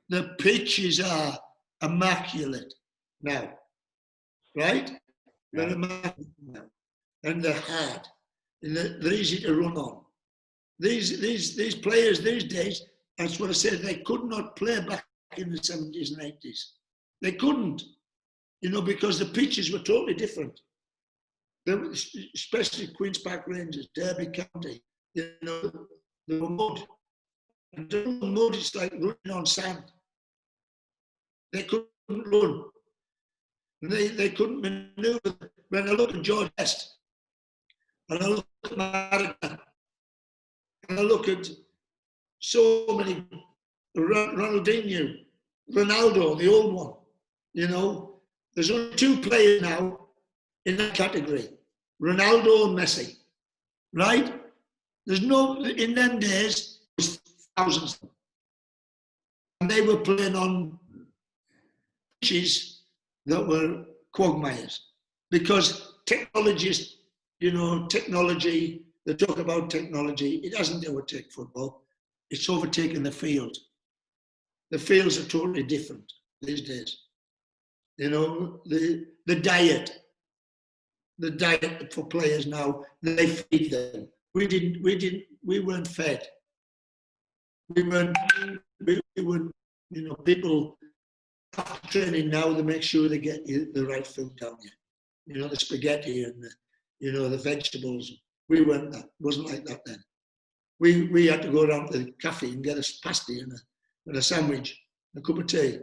The pitches are immaculate now, right? They're immaculate now. And they're hard. And they're easy to run on. These players these days, that's what I said, they could not play back in the 70s and 80s. They couldn't, because the pitches were totally different. Especially Queen's Park Rangers, Derby County, they were mud. And mud is like running on sand. They couldn't run. They couldn't maneuver. When I look at George Best, and I look at Maradona, and I look at so many, Ronaldinho, Ronaldo, the old one, there's only 2 players now in that category, Ronaldo and Messi, right? There's in them days, there's thousands. And they were playing on pitches that were quagmires. Because technologists, you know, technology, they talk about technology, it hasn't overtaken football. It's overtaken the field. The fields are totally different these days. You know, the diet for players now, they feed them. We weren't fed. We weren't, you know, people after training now, they make sure they get the right food down here. You know, the spaghetti and the, you know, the vegetables. We weren't that, wasn't like that then. We had to go down to the cafe and get a pasty and a sandwich, a cup of tea.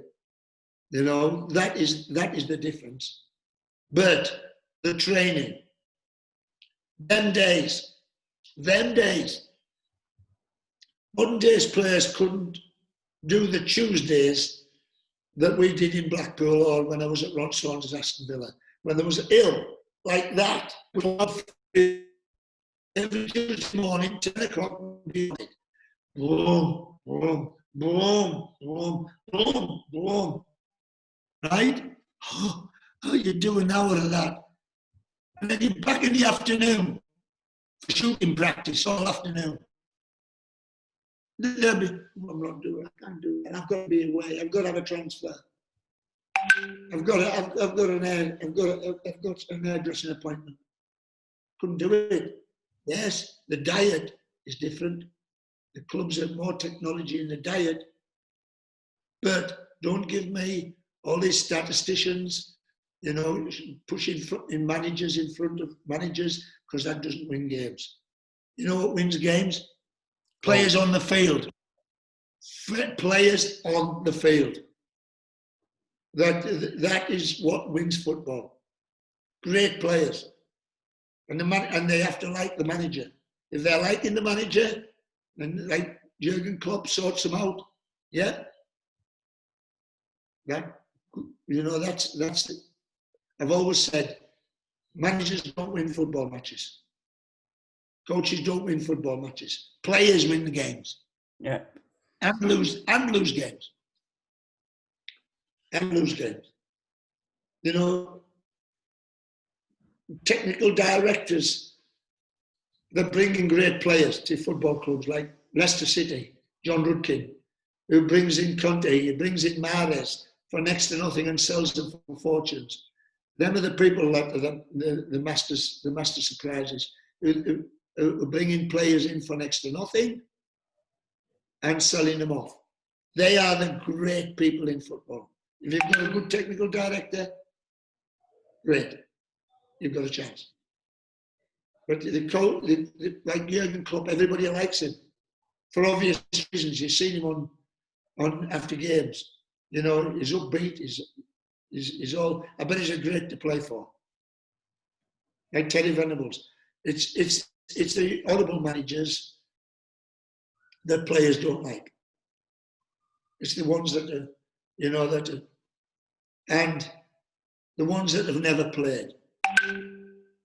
You know, that is the difference. But the training, them days, modern days players couldn't do the Tuesdays that we did in Blackpool or when I was at Ron Saunders Aston Villa. When there was ill like that, every Tuesday morning, 10 o'clock, boom, boom, boom, boom, boom, boom. Right? Oh, you do an hour of that. And then you're back in the afternoon for shooting practice all afternoon. They'll be, I'm not doing it, I can't do it. I've got to be away, I've got to have a transfer. I've got an hairdressing appointment. Couldn't do it. Yes, the diet is different. The clubs have more technology in the diet. But don't give me all these statisticians, you know, pushing in managers in front of managers, because that doesn't win games. You know what wins games? Players on the field. Players on the field. That is what wins football. Great players. And they have to like the manager. If they're liking the manager, and like Jurgen Klopp sorts them out, yeah. That, you know, that's I've always said, managers don't win football matches. Coaches don't win football matches. Players win the games. Yeah. And lose games. And lose games. You know, technical directors, they're bringing great players to football clubs like Leicester City, John Rudkin, who brings in Conte, he brings in Mahrez for next to nothing and sells them for fortunes. Them are the people that are the master surprises, who bring in players in for next to nothing and selling them off. They are the great people in football. If you've got a good technical director, great, you've got a chance. But like Jurgen Klopp, everybody likes him for obvious reasons. You've seen him on after games. You know, he's upbeat. He's all. I bet he's a great to play for. Like Terry Venables. It's the horrible managers that players don't like. It's the ones that are, you know, and the ones that have never played.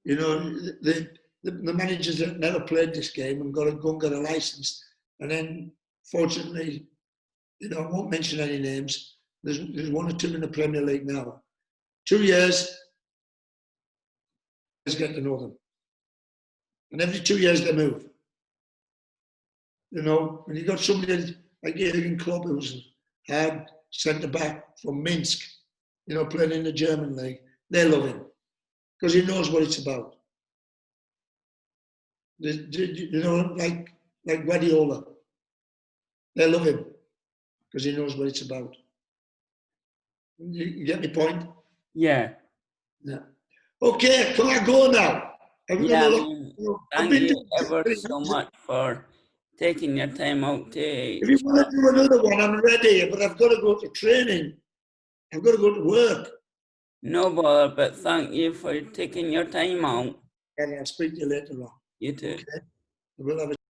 You know, the managers that never played this game and got a license, and then fortunately, you know, I won't mention any names. There's one or two in the Premier League now. 2 years, let's get to know them. And every 2 years they move. You know, when you got somebody like Jurgen Klopp, who was hard centre back from Minsk, you know, playing in the German league, they love him because he knows what it's about. You know, like Guardiola, they love him because he knows what it's about. You get my point? Yeah. Yeah. Okay, can I go now? Thank you ever so much for taking your time out to... If you want to do another one, I'm ready, but I've got to go to training. I've got to go to work. No bother, but thank you for taking your time out. And I'll speak to you later on. You too. Okay? We'll have a